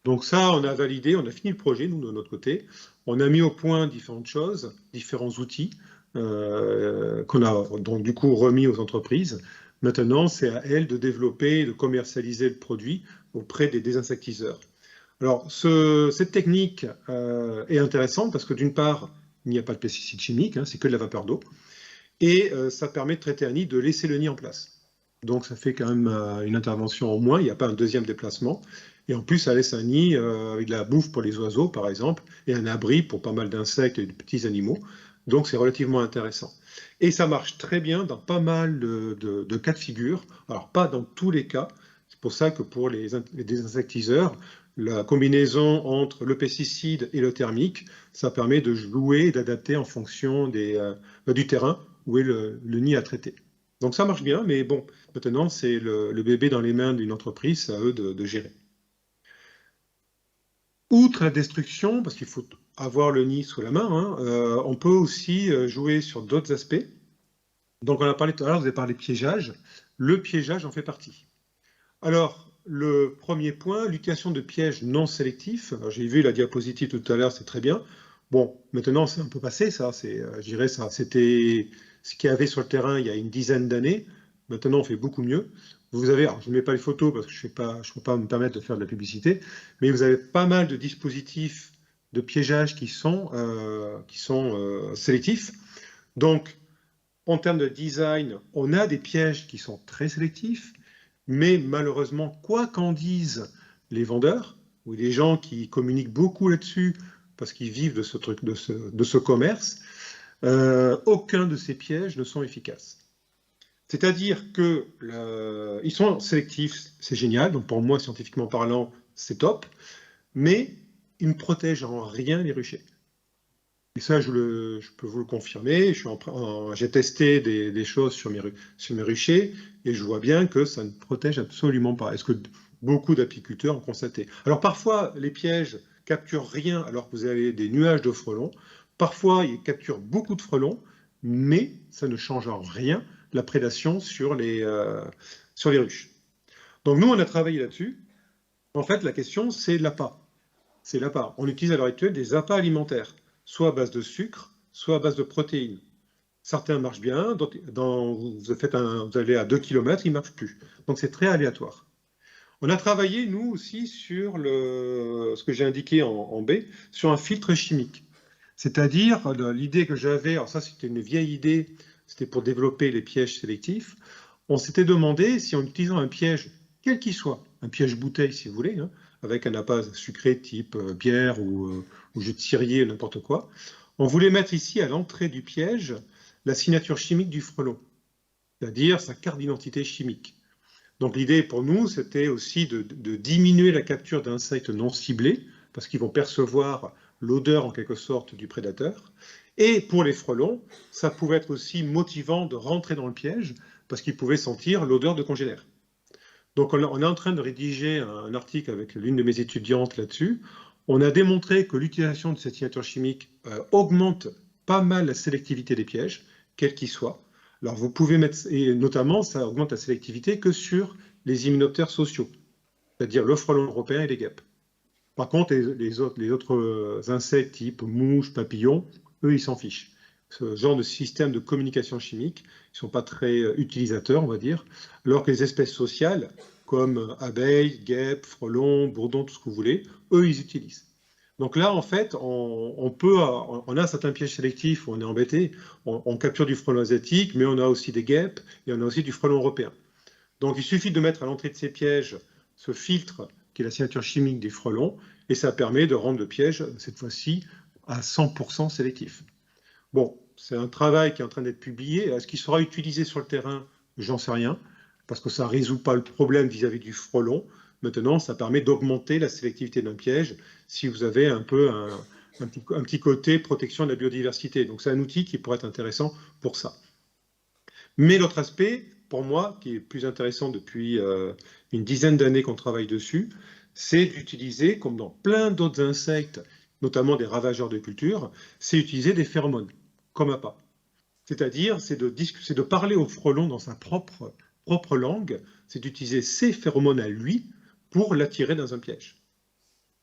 Speaker 1: Donc ça, on a validé, on a fini le projet, nous, de notre côté. On a mis au point différentes choses, différents outils qu'on a donc du coup remis aux entreprises. Maintenant, c'est à elles de développer et de commercialiser le produit auprès des désinsectiseurs. Alors, cette technique est intéressante parce que d'une part, il n'y a pas de pesticides chimiques, hein, c'est que de la vapeur d'eau, et ça permet de traiter un nid, de laisser le nid en place. Donc ça fait quand même une intervention en moins, il n'y a pas un deuxième déplacement. Et en plus, ça laisse un nid avec de la bouffe pour les oiseaux, par exemple, et un abri pour pas mal d'insectes et de petits animaux. Donc c'est relativement intéressant. Et ça marche très bien dans pas mal de cas de figure. Alors pas dans tous les cas. C'est pour ça que pour les désinsectiseurs, la combinaison entre le pesticide et le thermique, ça permet de jouer et d'adapter en fonction du terrain où est le nid à traiter. Donc ça marche bien, mais bon, maintenant c'est le bébé dans les mains d'une entreprise, c'est à eux de gérer. Outre la destruction, parce qu'il faut avoir le nid sous la main, hein, on peut aussi jouer sur d'autres aspects. Donc on a parlé tout à l'heure, vous avez parlé de piégeage. Le piégeage en fait partie. Alors, le premier point, l'utilisation de pièges non sélectifs. J'ai vu la diapositive tout à l'heure, c'est très bien. Bon, maintenant c'est un peu passé, ça. Je dirais ça. C'était ce qu'il y avait sur le terrain il y a une dizaine d'années. Maintenant, on fait beaucoup mieux. Vous avez, alors, je ne mets pas les photos parce que je ne peux pas me permettre de faire de la publicité, mais vous avez pas mal de dispositifs de piégeage qui sont sélectifs. Donc, en termes de design, on a des pièges qui sont très sélectifs, mais malheureusement, quoi qu'en disent les vendeurs ou les gens qui communiquent beaucoup là-dessus parce qu'ils vivent de ce truc, de ce commerce, aucun de ces pièges ne sont efficaces. C'est-à-dire qu'ils sont sélectifs, c'est génial, donc pour moi, scientifiquement parlant, c'est top, mais ils ne protègent en rien les ruchers. Et ça, je peux vous le confirmer. J'ai testé des choses sur mes ruchers et je vois bien que ça ne protège absolument pas. Est-ce que beaucoup d'apiculteurs ont constaté? Alors parfois, les pièges capturent rien alors que vous avez des nuages de frelons. Parfois, ils capturent beaucoup de frelons, mais ça ne change en rien la prédation sur les ruches. Donc nous, on a travaillé là-dessus. En fait, la question, c'est l'appât. C'est l'appât. On utilise à l'heure actuelle des appâts alimentaires, soit à base de sucre, soit à base de protéines. Certains marchent bien, vous allez à 2 km, ils ne marchent plus. Donc c'est très aléatoire. On a travaillé, nous aussi, sur ce que j'ai indiqué en B, sur un filtre chimique. C'est-à-dire, l'idée que j'avais, alors ça c'était une vieille idée, c'était pour développer les pièges sélectifs. On s'était demandé si en utilisant un piège, quel qu'il soit, un piège bouteille si vous voulez, hein, avec un appât sucré type bière ou jus de cirier, n'importe quoi, on voulait mettre ici à l'entrée du piège la signature chimique du frelon, c'est-à-dire sa carte d'identité chimique. Donc l'idée pour nous, c'était aussi de diminuer la capture d'insectes non ciblés, parce qu'ils vont percevoir l'odeur en quelque sorte du prédateur. Et pour les frelons, ça pouvait être aussi motivant de rentrer dans le piège, parce qu'ils pouvaient sentir l'odeur de congénères. Donc on est en train de rédiger un article avec l'une de mes étudiantes là-dessus. On a démontré que l'utilisation de cette signature chimique augmente pas mal la sélectivité des pièges, quels qu'ils soient. Alors vous pouvez mettre, et notamment ça augmente la sélectivité que sur les hyménoptères sociaux, c'est-à-dire le frelon européen et les guêpes. Par contre, les autres insectes type mouches, papillons, eux, ils s'en fichent. Ce genre de système de communication chimique, ils ne sont pas très utilisateurs, on va dire, alors que les espèces sociales, comme abeilles, guêpes, frelons, bourdons, tout ce que vous voulez, eux, ils utilisent. Donc là, en fait, on a certains pièges sélectifs où on est embêté, on capture du frelon asiatique, mais on a aussi des guêpes et on a aussi du frelon européen. Donc il suffit de mettre à l'entrée de ces pièges ce filtre qui est la signature chimique des frelons, et ça permet de rendre le piège, cette fois-ci, à 100% sélectif. Bon, c'est un travail qui est en train d'être publié. Est-ce qu'il sera utilisé sur le terrain? J'en sais rien, parce que ça ne résout pas le problème vis-à-vis du frelon. Maintenant, ça permet d'augmenter la sélectivité d'un piège si vous avez un peu un petit côté protection de la biodiversité. Donc c'est un outil qui pourrait être intéressant pour ça. Mais l'autre aspect, pour moi, qui est plus intéressant depuis une dizaine d'années qu'on travaille dessus, c'est d'utiliser, comme dans plein d'autres insectes, notamment des ravageurs de culture, c'est utiliser des phéromones, comme appât. C'est-à-dire, c'est de parler au frelon dans sa propre langue, c'est d'utiliser ses phéromones à lui pour l'attirer dans un piège.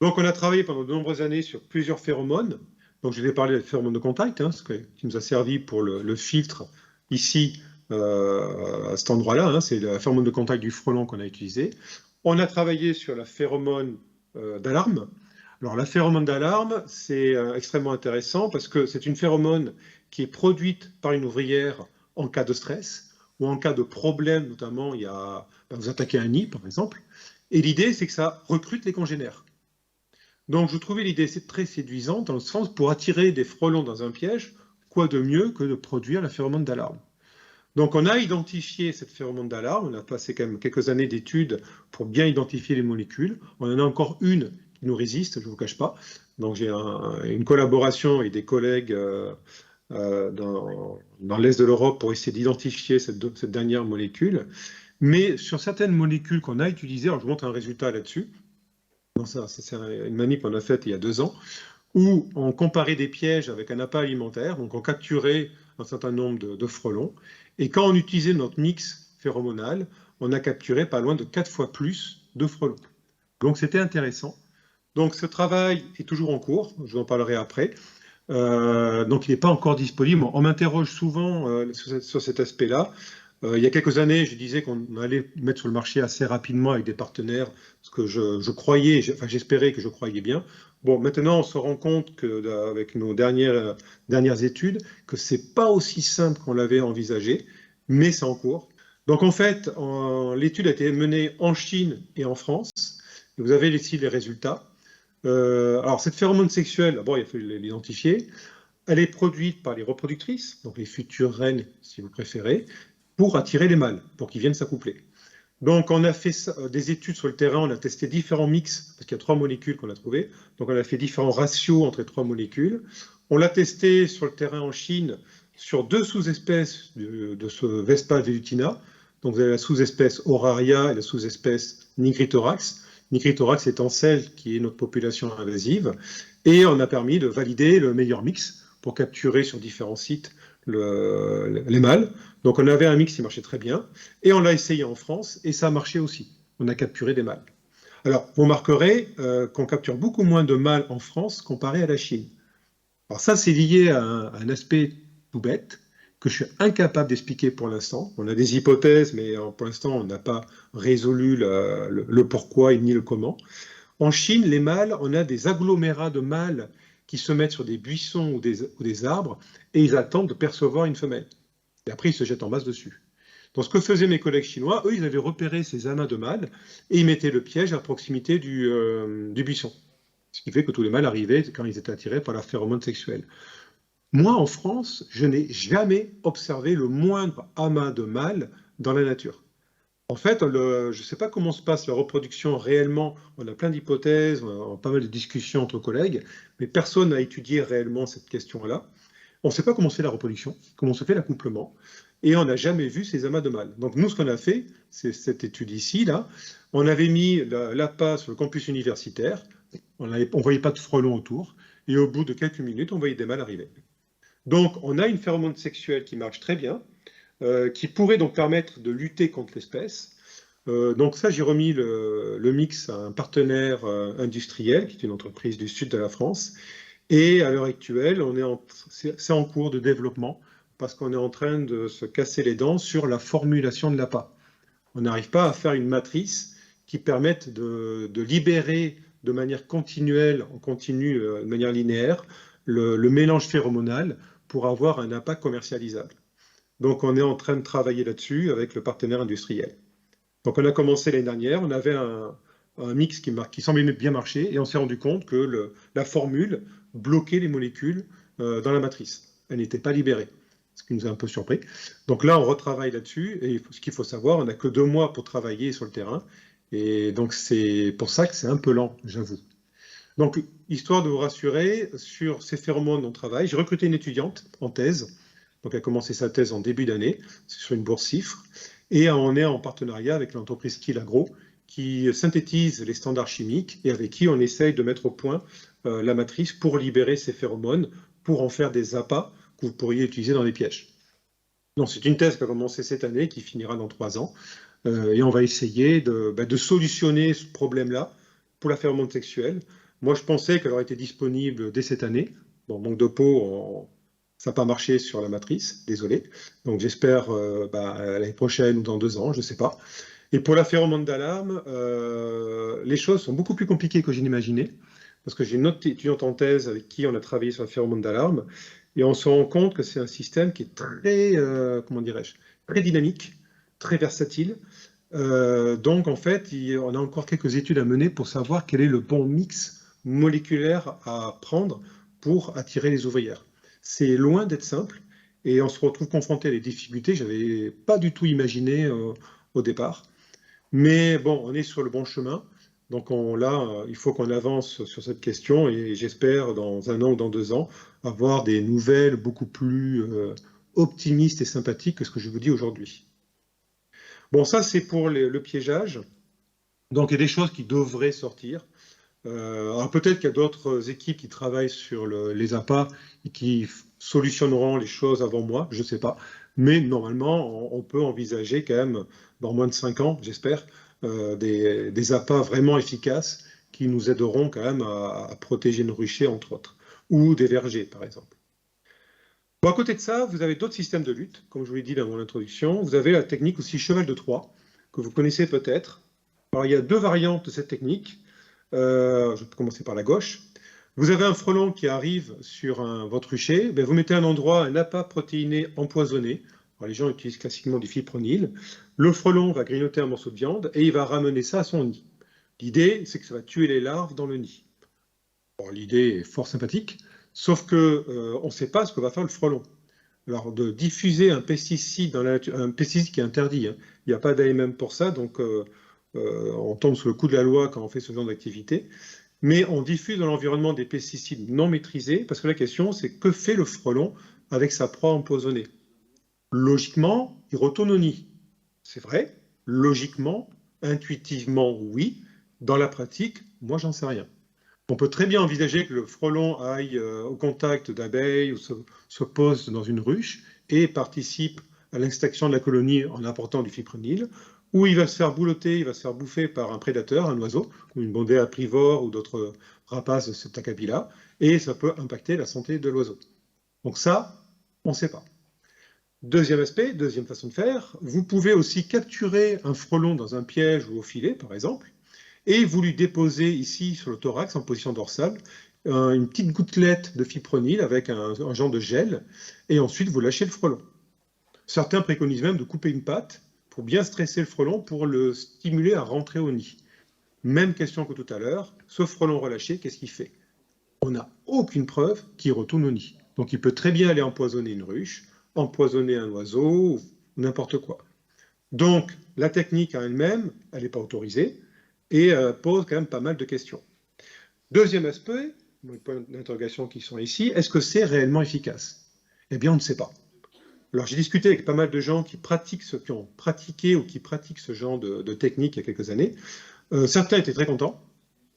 Speaker 1: Donc on a travaillé pendant de nombreuses années sur plusieurs phéromones. Donc je vais parler des phéromones de contact, hein, qui nous a servi pour le filtre ici, à cet endroit-là, hein, c'est la phéromone de contact du frelon qu'on a utilisé. On a travaillé sur la phéromone d'alarme. Alors la phéromone d'alarme, c'est extrêmement intéressant parce que c'est une phéromone qui est produite par une ouvrière en cas de stress ou en cas de problème, notamment vous attaquez un nid par exemple. Et l'idée, c'est que ça recrute les congénères. Donc je trouvais l'idée très séduisante dans le sens pour attirer des frelons dans un piège, quoi de mieux que de produire la phéromone d'alarme. Donc on a identifié cette phéromone d'alarme, on a passé quand même quelques années d'études pour bien identifier les molécules. On en a encore une qui nous résiste, je ne vous cache pas. Donc j'ai une collaboration avec des collègues dans l'Est de l'Europe pour essayer d'identifier cette dernière molécule. Mais sur certaines molécules qu'on a utilisées, alors je vous montre un résultat là-dessus. C'est une manip qu'on a faite il y a 2 ans, où on comparait des pièges avec un appât alimentaire, donc on capturait un certain nombre de frelons, et quand on utilisait notre mix phéromonal, on a capturé pas loin de 4 fois plus de frelons. Donc c'était intéressant. Donc ce travail est toujours en cours, je vous en parlerai après. Donc il n'est pas encore disponible. On m'interroge souvent sur cet aspect-là. Il y a quelques années, je disais qu'on allait mettre sur le marché assez rapidement avec des partenaires, ce que je croyais, enfin j'espérais que je croyais bien. Bon, maintenant on se rend compte que, avec nos dernières études, que c'est pas aussi simple qu'on l'avait envisagé, mais c'est en cours. Donc en fait, l'étude a été menée en Chine et en France. Vous avez ici les résultats. Alors cette phéromone sexuelle, d'abord il faut l'identifier. Elle est produite par les reproductrices, donc les futures reines, si vous préférez, pour attirer les mâles, pour qu'ils viennent s'accoupler. Donc, on a fait des études sur le terrain, on a testé différents mix, parce qu'il y a 3 molécules qu'on a trouvées. Donc, on a fait différents ratios entre les 3 molécules. On l'a testé sur le terrain en Chine sur 2 sous-espèces de ce Vespa velutina. Donc, vous avez la sous-espèce Oraria et la sous-espèce Nigritorax. Nigritorax étant celle qui est notre population invasive. Et on a permis de valider le meilleur mix pour capturer sur différents sites les mâles. Donc on avait un mix qui marchait très bien, et on l'a essayé en France, et ça a marché aussi. On a capturé des mâles. Alors, vous remarquerez qu'on capture beaucoup moins de mâles en France comparé à la Chine. Alors ça, c'est lié à un aspect tout bête que je suis incapable d'expliquer pour l'instant. On a des hypothèses, mais pour l'instant, on n'a pas résolu le pourquoi et ni le comment. En Chine, les mâles, on a des agglomérats de mâles qui se mettent sur des buissons ou des arbres, et ils attendent de percevoir une femelle. Et après, ils se jettent en masse dessus. Donc, ce que faisaient mes collègues chinois, eux, ils avaient repéré ces amas de mâles et ils mettaient le piège à proximité du buisson. Ce qui fait que tous les mâles arrivaient quand ils étaient attirés par la phéromone sexuelle. Moi, en France, je n'ai jamais observé le moindre amas de mâles dans la nature. En fait, je ne sais pas comment se passe la reproduction réellement. On a plein d'hypothèses, on a pas mal de discussions entre collègues, mais personne n'a étudié réellement cette question-là. On ne sait pas comment c'est la reproduction, comment se fait l'accouplement, et on n'a jamais vu ces amas de mâles. Donc nous, ce qu'on a fait, c'est cette étude ici, là, on avait mis l'appât sur le campus universitaire, on ne voyait pas de frelons autour, et au bout de quelques minutes, on voyait des mâles arriver. Donc on a une phéromone sexuelle qui marche très bien, qui pourrait donc permettre de lutter contre l'espèce. Donc ça, j'ai remis le mix à un partenaire industriel, qui est une entreprise du sud de la France, et à l'heure actuelle, c'est en cours de développement parce qu'on est en train de se casser les dents sur la formulation de l'appât. On n'arrive pas à faire une matrice qui permette de libérer de manière continuelle, en continu, de manière linéaire, le mélange phéromonal pour avoir un appât commercialisable. Donc on est en train de travailler là-dessus avec le partenaire industriel. Donc on a commencé l'année dernière, on avait un mix qui semblait bien marcher, et on s'est rendu compte que la formule bloquait les molécules dans la matrice. Elle n'était pas libérée, ce qui nous a un peu surpris. Donc là, on retravaille là-dessus, et ce qu'il faut savoir, on n'a que 2 mois pour travailler sur le terrain, et donc c'est pour ça que c'est un peu lent, j'avoue. Donc, histoire de vous rassurer, sur ces phéromones, on travaille. J'ai recruté une étudiante en thèse, donc elle a commencé sa thèse en début d'année, sur une bourse CIFRE, et on est en partenariat avec l'entreprise Kill Agro, qui synthétise les standards chimiques et avec qui on essaye de mettre au point la matrice pour libérer ces phéromones, pour en faire des appâts que vous pourriez utiliser dans les pièges. Donc c'est une thèse qui a commencé cette année, qui finira dans 3 ans, et on va essayer de solutionner ce problème-là pour la phéromone sexuelle. Moi, je pensais qu'elle aurait été disponible dès cette année. Bon, manque de peau, ça n'a pas marché sur la matrice, désolé. Donc j'espère l'année prochaine ou dans 2 ans, je ne sais pas. Et pour la phéromone d'alarme, les choses sont beaucoup plus compliquées que je n'imaginais, parce que j'ai une autre étudiante en thèse avec qui on a travaillé sur la phéromone d'alarme, et on se rend compte que c'est un système qui est très, comment dirais-je, très dynamique, très versatile. Donc en fait, on a encore quelques études à mener pour savoir quel est le bon mix moléculaire à prendre pour attirer les ouvrières. C'est loin d'être simple, et on se retrouve confronté à des difficultés que je n'avais pas du tout imaginées au départ. Mais bon, on est sur le bon chemin. Donc là, il faut qu'on avance sur cette question, et j'espère dans 1 an ou dans 2 ans avoir des nouvelles beaucoup plus optimistes et sympathiques que ce que je vous dis aujourd'hui. Bon, ça c'est pour le piégeage. Donc il y a des choses qui devraient sortir. Alors peut-être qu'il y a d'autres équipes qui travaillent sur les appâts et qui solutionneront les choses avant moi, je ne sais pas. Mais normalement, on peut envisager quand même, dans moins de 5 ans, j'espère, des appâts vraiment efficaces qui nous aideront quand même à protéger nos ruchers, entre autres, ou des vergers, par exemple. Bon, à côté de ça, vous avez d'autres systèmes de lutte, comme je vous l'ai dit dans mon introduction. Vous avez la technique aussi cheval de Troie, que vous connaissez peut-être. Alors, il y a deux variantes de cette technique. Je vais commencer par la gauche. Vous avez un frelon qui arrive sur votre rucher. Ben, vous mettez à un endroit un appât protéiné empoisonné. Alors, les gens utilisent classiquement du fipronil. Le frelon va grignoter un morceau de viande et il va ramener ça à son nid. L'idée, c'est que ça va tuer les larves dans le nid. Bon, l'idée est fort sympathique, sauf que on ne sait pas ce que va faire le frelon. Alors, de diffuser un pesticide dans la nature, un pesticide qui est interdit, hein. Il n'y a pas d'AMM pour ça, donc on tombe sous le coup de la loi quand on fait ce genre d'activité. Mais on diffuse dans l'environnement des pesticides non maîtrisés, parce que la question, c'est que fait le frelon avec sa proie empoisonnée? Logiquement, il retourne au nid. C'est vrai, logiquement, intuitivement, oui. Dans la pratique, moi, j'en sais rien. On peut très bien envisager que le frelon aille au contact d'abeilles ou se pose dans une ruche et participe à l'extinction de la colonie en apportant du fipronil, ou il va se faire boulotter, il va se faire bouffer par un prédateur, un oiseau, comme une bondée aprivore ou d'autres rapaces de cet acabit-là, et ça peut impacter la santé de l'oiseau. Donc ça, on ne sait pas. Deuxième aspect, deuxième façon de faire, vous pouvez aussi capturer un frelon dans un piège ou au filet, par exemple, et vous lui déposez ici sur le thorax en position dorsale une petite gouttelette de fipronil avec un genre de gel, et ensuite vous lâchez le frelon. Certains préconisent même de couper une patte pour bien stresser le frelon pour le stimuler à rentrer au nid. Même question que tout à l'heure, ce frelon relâché, qu'est-ce qu'il fait? On n'a aucune preuve qu'il retourne au nid. Donc il peut très bien aller empoisonner une ruche, empoisonner un oiseau, ou n'importe quoi. Donc la technique en elle-même, elle n'est pas autorisée et pose quand même pas mal de questions. Deuxième aspect, les points d'interrogation qui sont ici, est-ce que c'est réellement efficace? Eh bien, on ne sait pas. Alors, j'ai discuté avec pas mal de gens qui ont pratiqué ou qui pratiquent ce genre de technique il y a quelques années. Certains étaient très contents,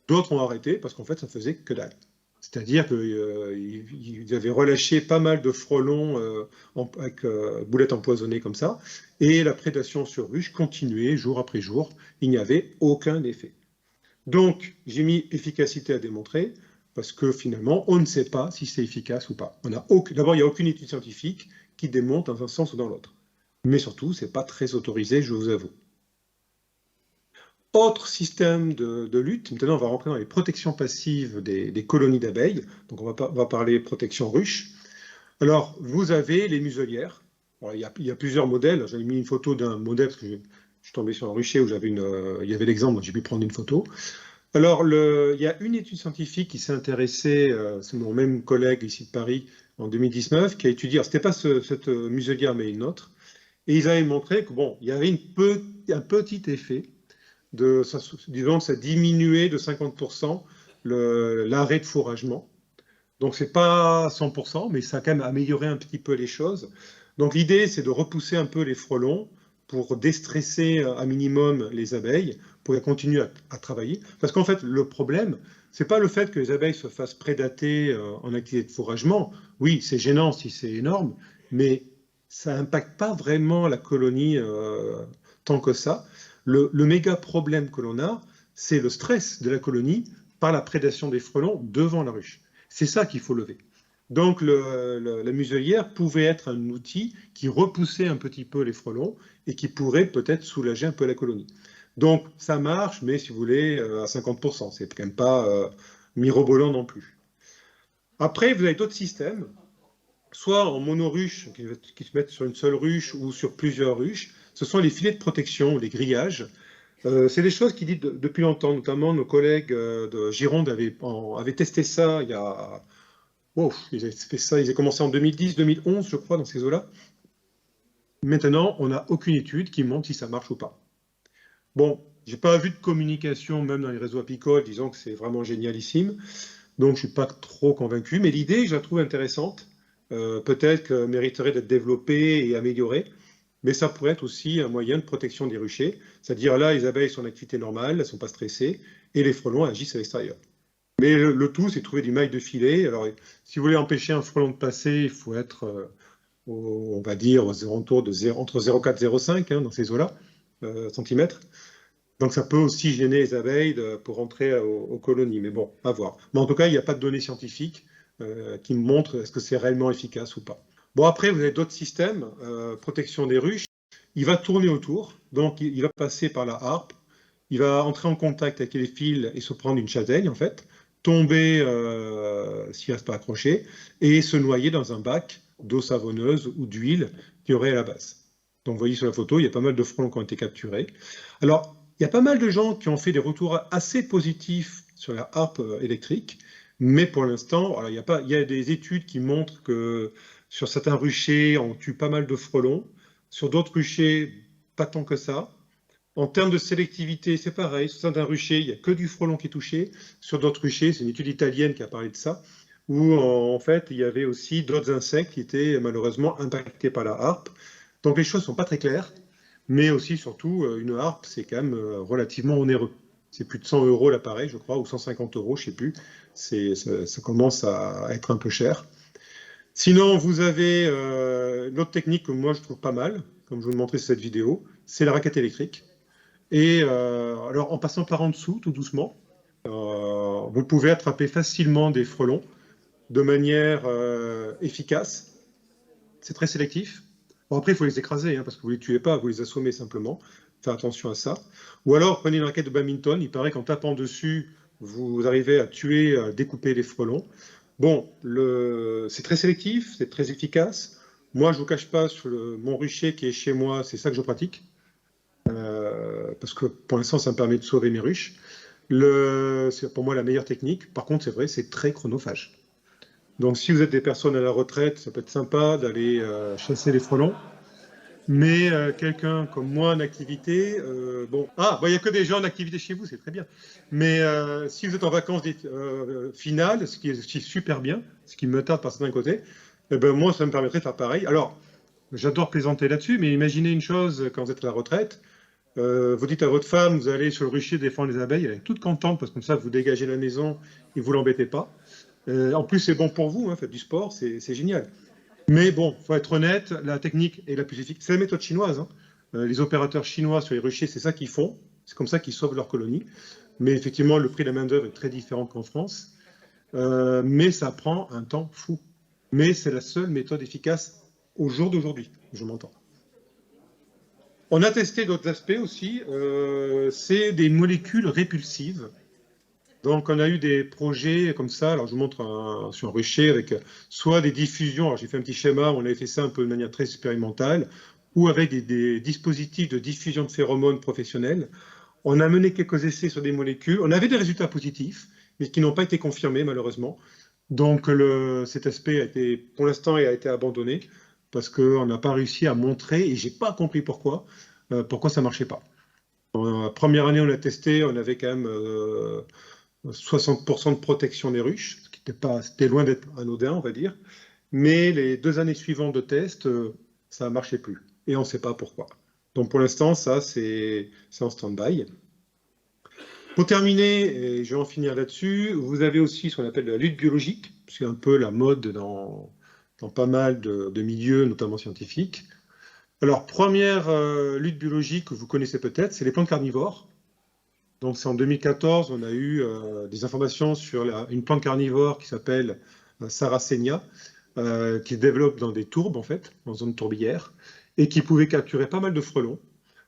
Speaker 1: d'autres ont arrêté parce qu'en fait, ça faisait que dalle. C'est-à-dire qu'ils avaient relâché pas mal de frelons avec boulettes empoisonnées comme ça, et la prédation sur ruche continuait jour après jour. Il n'y avait aucun effet. Donc, j'ai mis efficacité à démontrer, parce que finalement, on ne sait pas si c'est efficace ou pas. D'abord, il n'y a aucune étude scientifique qui démontre dans un sens ou dans l'autre. Mais surtout, ce n'est pas très autorisé, je vous avoue. Autre système de lutte, maintenant on va rentrer dans les protections passives des colonies d'abeilles. Donc on va parler protection ruche. Alors, vous avez les muselières. Alors, il y a plusieurs modèles. J'avais mis une photo d'un modèle parce que je suis tombé sur un rucher où il y avait l'exemple, donc j'ai pu prendre une photo. Alors, il y a une étude scientifique qui s'est intéressée, c'est mon même collègue ici de Paris, en 2019, qui a étudié, alors c'était pas cette muselière, mais une autre, et ils avaient montré que, bon, il y avait un petit effet, disons, ça diminuait de 50% l'arrêt de fourragement. Donc, c'est pas 100%, mais ça a quand même amélioré un petit peu les choses. Donc, l'idée, c'est de repousser un peu les frelons pour déstresser à minimum les abeilles, pour qu'elles continuent à travailler. Parce qu'en fait, le problème, c'est pas le fait que les abeilles se fassent prédater en activité de fourragement. Oui, c'est gênant si c'est énorme, mais ça n'impacte pas vraiment la colonie tant que ça. Le méga problème que l'on a, c'est le stress de la colonie par la prédation des frelons devant la ruche. C'est ça qu'il faut lever. Donc la muselière pouvait être un outil qui repoussait un petit peu les frelons et qui pourrait peut-être soulager un peu la colonie. Donc ça marche, mais si vous voulez, à 50%. C'est quand même pas mirobolant non plus. Après, vous avez d'autres systèmes, soit en monoruche, qui se mettent sur une seule ruche ou sur plusieurs ruches. Ce sont les filets de protection, les grillages. C'est des choses qui disent depuis longtemps, notamment nos collègues de Gironde avaient testé ça il y a. Wow, ils avaient fait ça, ils avaient commencé en 2010, 2011, je crois, dans ces eaux-là. Maintenant, on n'a aucune étude qui montre si ça marche ou pas. Bon, j'ai pas vu de communication, même dans les réseaux apicoles, disant que c'est vraiment génialissime. Donc, je suis pas trop convaincu. Mais l'idée, je la trouve intéressante. Peut-être qu'elle mériterait d'être développée et améliorée. Mais ça pourrait être aussi un moyen de protection des ruchers. C'est-à-dire là, les abeilles sont en activité normale, elles ne sont pas stressées, et les frelons agissent à l'extérieur. Mais le tout, c'est de trouver du maille de filet. Alors, si vous voulez empêcher un frelon de passer, il faut être, on va dire, aux alentours de 0, entre 0,4 et 0,5 dans ces eaux-là, centimètres. Donc, ça peut aussi gêner les abeilles pour rentrer aux colonies. Mais bon, à voir. Mais en tout cas, il n'y a pas de données scientifiques qui me montrent est-ce que c'est réellement efficace ou pas. Bon, après, vous avez d'autres systèmes, protection des ruches. Il va tourner autour, donc il va passer par la harpe, il va entrer en contact avec les fils et se prendre une châtaigne, en fait, tomber s'il ne reste pas accroché, et se noyer dans un bac d'eau savonneuse ou d'huile qui aurait à la base. Donc, vous voyez sur la photo, il y a pas mal de frelons qui ont été capturés. Alors, il y a pas mal de gens qui ont fait des retours assez positifs sur la harpe électrique, mais pour l'instant, il y a des études qui montrent que sur certains ruchers, on tue pas mal de frelons. Sur d'autres ruchers, pas tant que ça. En termes de sélectivité, c'est pareil. Sur certains ruchers, il n'y a que du frelon qui est touché. Sur d'autres ruchers, c'est une étude italienne qui a parlé de ça, où en fait, il y avait aussi d'autres insectes qui étaient malheureusement impactés par la harpe. Donc les choses ne sont pas très claires, mais aussi, surtout, une harpe, c'est quand même relativement onéreux. C'est plus de 100 € l'appareil, je crois, ou 150 €, je ne sais plus. Ça commence à être un peu cher. Sinon, vous avez l'autre technique que moi je trouve pas mal, comme je vous le montrais sur cette vidéo, c'est la raquette électrique. Et alors, en passant par en dessous, tout doucement, vous pouvez attraper facilement des frelons de manière efficace. C'est très sélectif. Bon, après, il faut les écraser, parce que vous ne les tuez pas, vous les assommez simplement. Faire attention à ça. Ou alors, prenez une raquette de badminton. Il paraît qu'en tapant dessus, vous arrivez à tuer, à découper les frelons. Bon, c'est très sélectif, c'est très efficace. Moi, je ne vous cache pas, sur mon rucher qui est chez moi, c'est ça que je pratique. Parce que pour l'instant, ça me permet de sauver mes ruches. C'est pour moi la meilleure technique. Par contre, c'est vrai, c'est très chronophage. Donc, si vous êtes des personnes à la retraite, ça peut être sympa d'aller chasser les frelons. Mais quelqu'un comme moi en activité, bon, il n'y a que des gens en activité chez vous, c'est très bien. Mais si vous êtes en vacances finales, ce qui est super bien, ce qui me tarde par certains côtés, eh ben, moi, ça me permettrait de faire pareil. Alors, j'adore plaisanter là-dessus, mais imaginez une chose quand vous êtes à la retraite. Vous dites à votre femme, vous allez sur le rucher défendre les abeilles, elle est toute contente parce que comme ça, vous dégagez la maison et vous l'embêtez pas. En plus, c'est bon pour vous, faites du sport, c'est génial. Mais bon, il faut être honnête, la technique est la plus efficace. C'est la méthode chinoise. Les opérateurs chinois sur les ruchers, c'est ça qu'ils font. C'est comme ça qu'ils sauvent leur colonie. Mais effectivement, le prix de la main-d'œuvre est très différent qu'en France. Mais ça prend un temps fou. Mais c'est la seule méthode efficace au jour d'aujourd'hui, je m'entends. On a testé d'autres aspects aussi. C'est des molécules répulsives. Donc, on a eu des projets comme ça. Alors, je vous montre sur un rucher avec soit des diffusions. Alors, j'ai fait un petit schéma. On avait fait ça un peu de manière très expérimentale, ou avec des dispositifs de diffusion de phéromones professionnels. On a mené quelques essais sur des molécules. On avait des résultats positifs, mais qui n'ont pas été confirmés, malheureusement. Donc, cet aspect pour l'instant, a été abandonné parce qu'on n'a pas réussi à montrer, et je n'ai pas compris pourquoi ça ne marchait pas. En la première année, on a testé, on avait quand même 60% de protection des ruches, ce qui c'était loin d'être anodin, on va dire. Mais les 2 années suivantes de test, ça ne marchait plus. Et on ne sait pas pourquoi. Donc pour l'instant, ça, c'est en stand-by. Pour terminer, et je vais en finir là-dessus, vous avez aussi ce qu'on appelle la lutte biologique, c'est un peu la mode dans pas mal de milieux, notamment scientifiques. Alors, première lutte biologique que vous connaissez peut-être, c'est les plantes carnivores. Donc, c'est en 2014, on a eu des informations sur une plante carnivore qui s'appelle Sarracenia, qui se développe dans des tourbes, en fait, en zone tourbière, et qui pouvait capturer pas mal de frelons.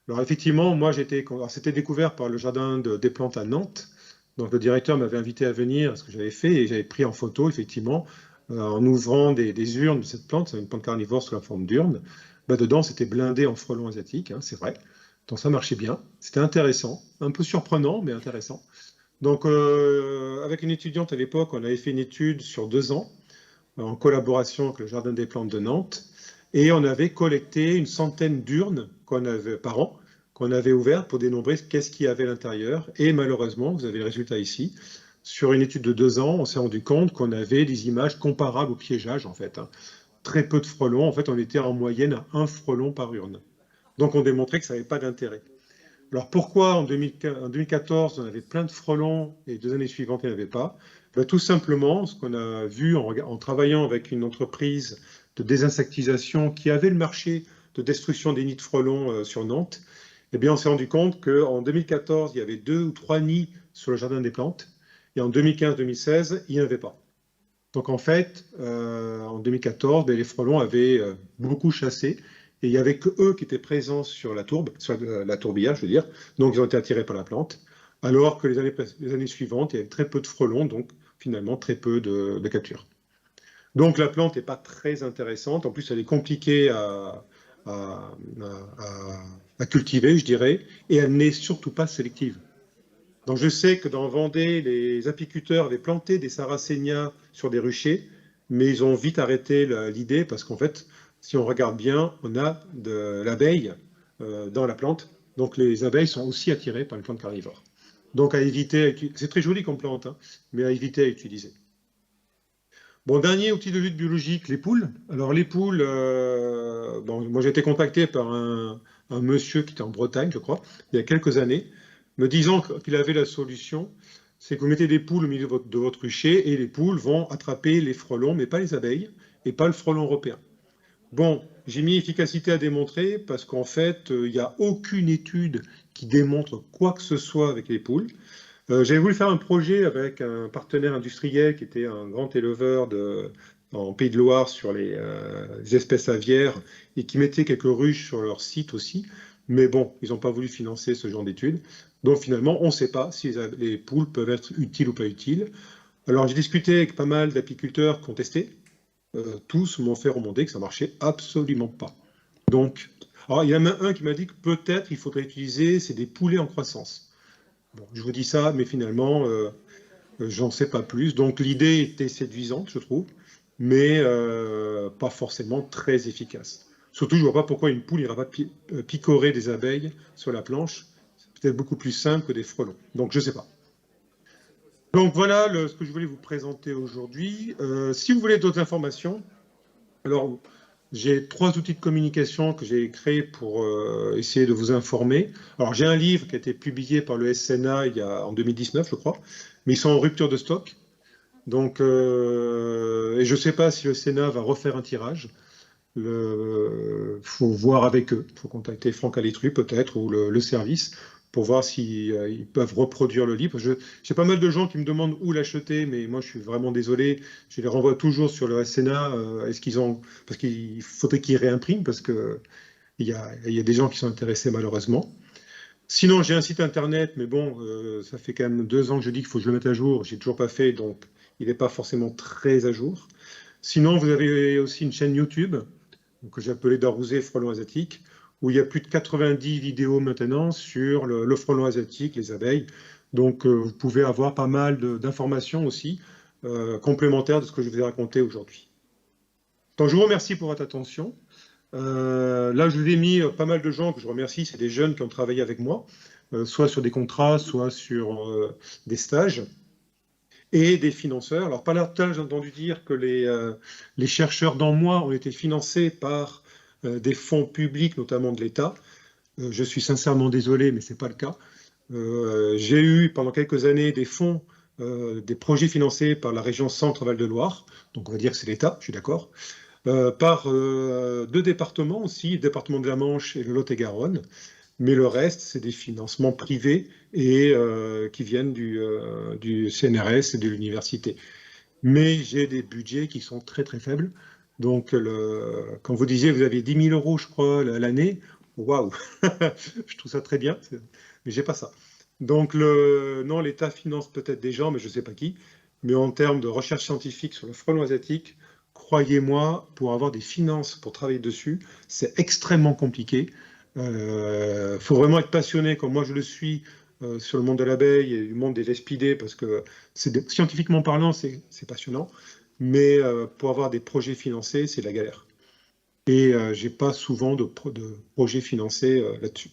Speaker 1: Alors, effectivement, moi, c'était découvert par le jardin des plantes à Nantes. Donc, le directeur m'avait invité à venir, ce que j'avais fait, et j'avais pris en photo, effectivement, en ouvrant des urnes de cette plante, c'est une plante carnivore sous la forme d'urne. Dedans, c'était blindé en frelons asiatiques, c'est vrai. Donc ça marchait bien. C'était intéressant, un peu surprenant, mais intéressant. Donc avec une étudiante à l'époque, on avait fait une étude sur 2 ans, en collaboration avec le Jardin des Plantes de Nantes, et on avait collecté une centaine d'urnes par an, qu'on avait ouvertes pour dénombrer qu'est-ce qu'il y avait à l'intérieur. Et malheureusement, vous avez le résultat ici, sur une étude de 2 ans, on s'est rendu compte qu'on avait des images comparables au piégeage, en fait. Très peu de frelons, en fait, on était en moyenne à 1 frelon par urne. Donc on démontrait que ça n'avait pas d'intérêt. Alors pourquoi en 2014 on avait plein de frelons et 2 années suivantes il n'y en avait pas? Ben, tout simplement, ce qu'on a vu en travaillant avec une entreprise de désinsectisation qui avait le marché de destruction des nids de frelons sur Nantes, eh bien, on s'est rendu compte qu'en 2014, il y avait 2 ou 3 nids sur le jardin des plantes, et en 2015-2016, il n'y en avait pas. Donc en fait, en 2014, ben, les frelons avaient beaucoup chassé, et il n'y avait que eux qui étaient présents sur la tourbe, sur la tourbière, je veux dire, donc ils ont été attirés par la plante, alors que les années suivantes, il y avait très peu de frelons, donc finalement très peu de captures. Donc la plante n'est pas très intéressante, en plus elle est compliquée à, à cultiver, je dirais, et elle n'est surtout pas sélective. Donc je sais que dans Vendée, les apiculteurs avaient planté des sarracénias sur des ruchers, mais ils ont vite arrêté l'idée parce qu'en fait, si on regarde bien, on a de l'abeille dans la plante. Donc les abeilles sont aussi attirées par les plantes carnivores. Donc à éviter, c'est très joli comme plante, hein, mais à éviter à utiliser. Bon, dernier outil de lutte biologique, les poules. Alors les poules, bon, moi j'ai été contacté par un monsieur qui était en Bretagne, je crois, il y a quelques années, me disant qu'il avait la solution, c'est que vous mettez des poules au milieu de votre rucher et les poules vont attraper les frelons, mais pas les abeilles et pas le frelon européen. Bon, j'ai mis efficacité à démontrer parce qu'en fait, il n'y a aucune étude qui démontre quoi que ce soit avec les poules. J'avais voulu faire un projet avec un partenaire industriel qui était un grand éleveur en Pays de Loire sur les espèces aviaires et qui mettait quelques ruches sur leur site aussi. Mais bon, ils n'ont pas voulu financer ce genre d'études. Donc finalement, on ne sait pas si les poules peuvent être utiles ou pas utiles. Alors j'ai discuté avec pas mal d'apiculteurs qui ont testé. Tous m'ont fait remonter que ça marchait absolument pas. Donc, alors, il y en a un qui m'a dit que peut-être il faudrait utiliser, c'est des poulets en croissance. Bon, je vous dis ça, mais finalement, j'en sais pas plus. Donc l'idée était séduisante, je trouve, mais pas forcément très efficace. Surtout, je vois pas pourquoi une poule n'ira pas picorer des abeilles sur la planche. C'est peut-être beaucoup plus simple que des frelons. Donc je sais pas. Donc voilà ce que je voulais vous présenter aujourd'hui. Si vous voulez d'autres informations, alors j'ai 3 outils de communication que j'ai créés pour essayer de vous informer. Alors j'ai un livre qui a été publié par le SNA en 2019, je crois, mais ils sont en rupture de stock. Donc, et je ne sais pas si le Sénat va refaire un tirage. Il faut voir avec eux. Il faut contacter Franck Alitru peut-être ou le service pour voir s'ils peuvent reproduire le livre. J'ai pas mal de gens qui me demandent où l'acheter, mais moi je suis vraiment désolé. Je les renvoie toujours sur le SNA. Est-ce qu'ils ont... Parce qu'il faudrait qu'ils réimpriment parce qu'il y a des gens qui sont intéressés malheureusement. Sinon, j'ai un site internet, mais bon, ça fait quand même 2 ans que je dis qu'il faut que je le mette à jour. J'ai toujours pas fait, donc il n'est pas forcément très à jour. Sinon, vous avez aussi une chaîne YouTube que j'ai appelée Darouzé Frelon Asiatique, où il y a plus de 90 vidéos maintenant sur le frelon asiatique, les abeilles. Donc, vous pouvez avoir pas mal d'informations aussi complémentaires de ce que je vous ai raconté aujourd'hui. Donc, je vous remercie pour votre attention. Là, je vous ai mis pas mal de gens que je remercie. C'est des jeunes qui ont travaillé avec moi, soit sur des contrats, soit sur des stages, et des financeurs. Alors, par là, j'ai entendu dire que les chercheurs dans moi ont été financés par des fonds publics, notamment de l'État. Je suis sincèrement désolé, mais ce n'est pas le cas. J'ai eu pendant quelques années des fonds, des projets financés par la région Centre-Val de Loire, donc on va dire que c'est l'État, je suis d'accord. Par 2 départements aussi, le département de la Manche et le Lot-et-Garonne, mais le reste, c'est des financements privés et qui viennent du CNRS et de l'université. Mais j'ai des budgets qui sont très très faibles. Donc, quand vous disiez que vous aviez 10 000 euros, je crois, l'année, waouh, je trouve ça très bien, mais j'ai pas ça. Donc, non, l'État finance peut-être des gens, mais je ne sais pas qui. Mais en termes de recherche scientifique sur le frelon asiatique, croyez-moi, pour avoir des finances pour travailler dessus, c'est extrêmement compliqué. Faut vraiment être passionné, comme moi je le suis, sur le monde de l'abeille et du monde des vespidés, parce que scientifiquement parlant, c'est passionnant. Mais pour avoir des projets financés, c'est la galère. Et j'ai pas souvent de projets financés là-dessus.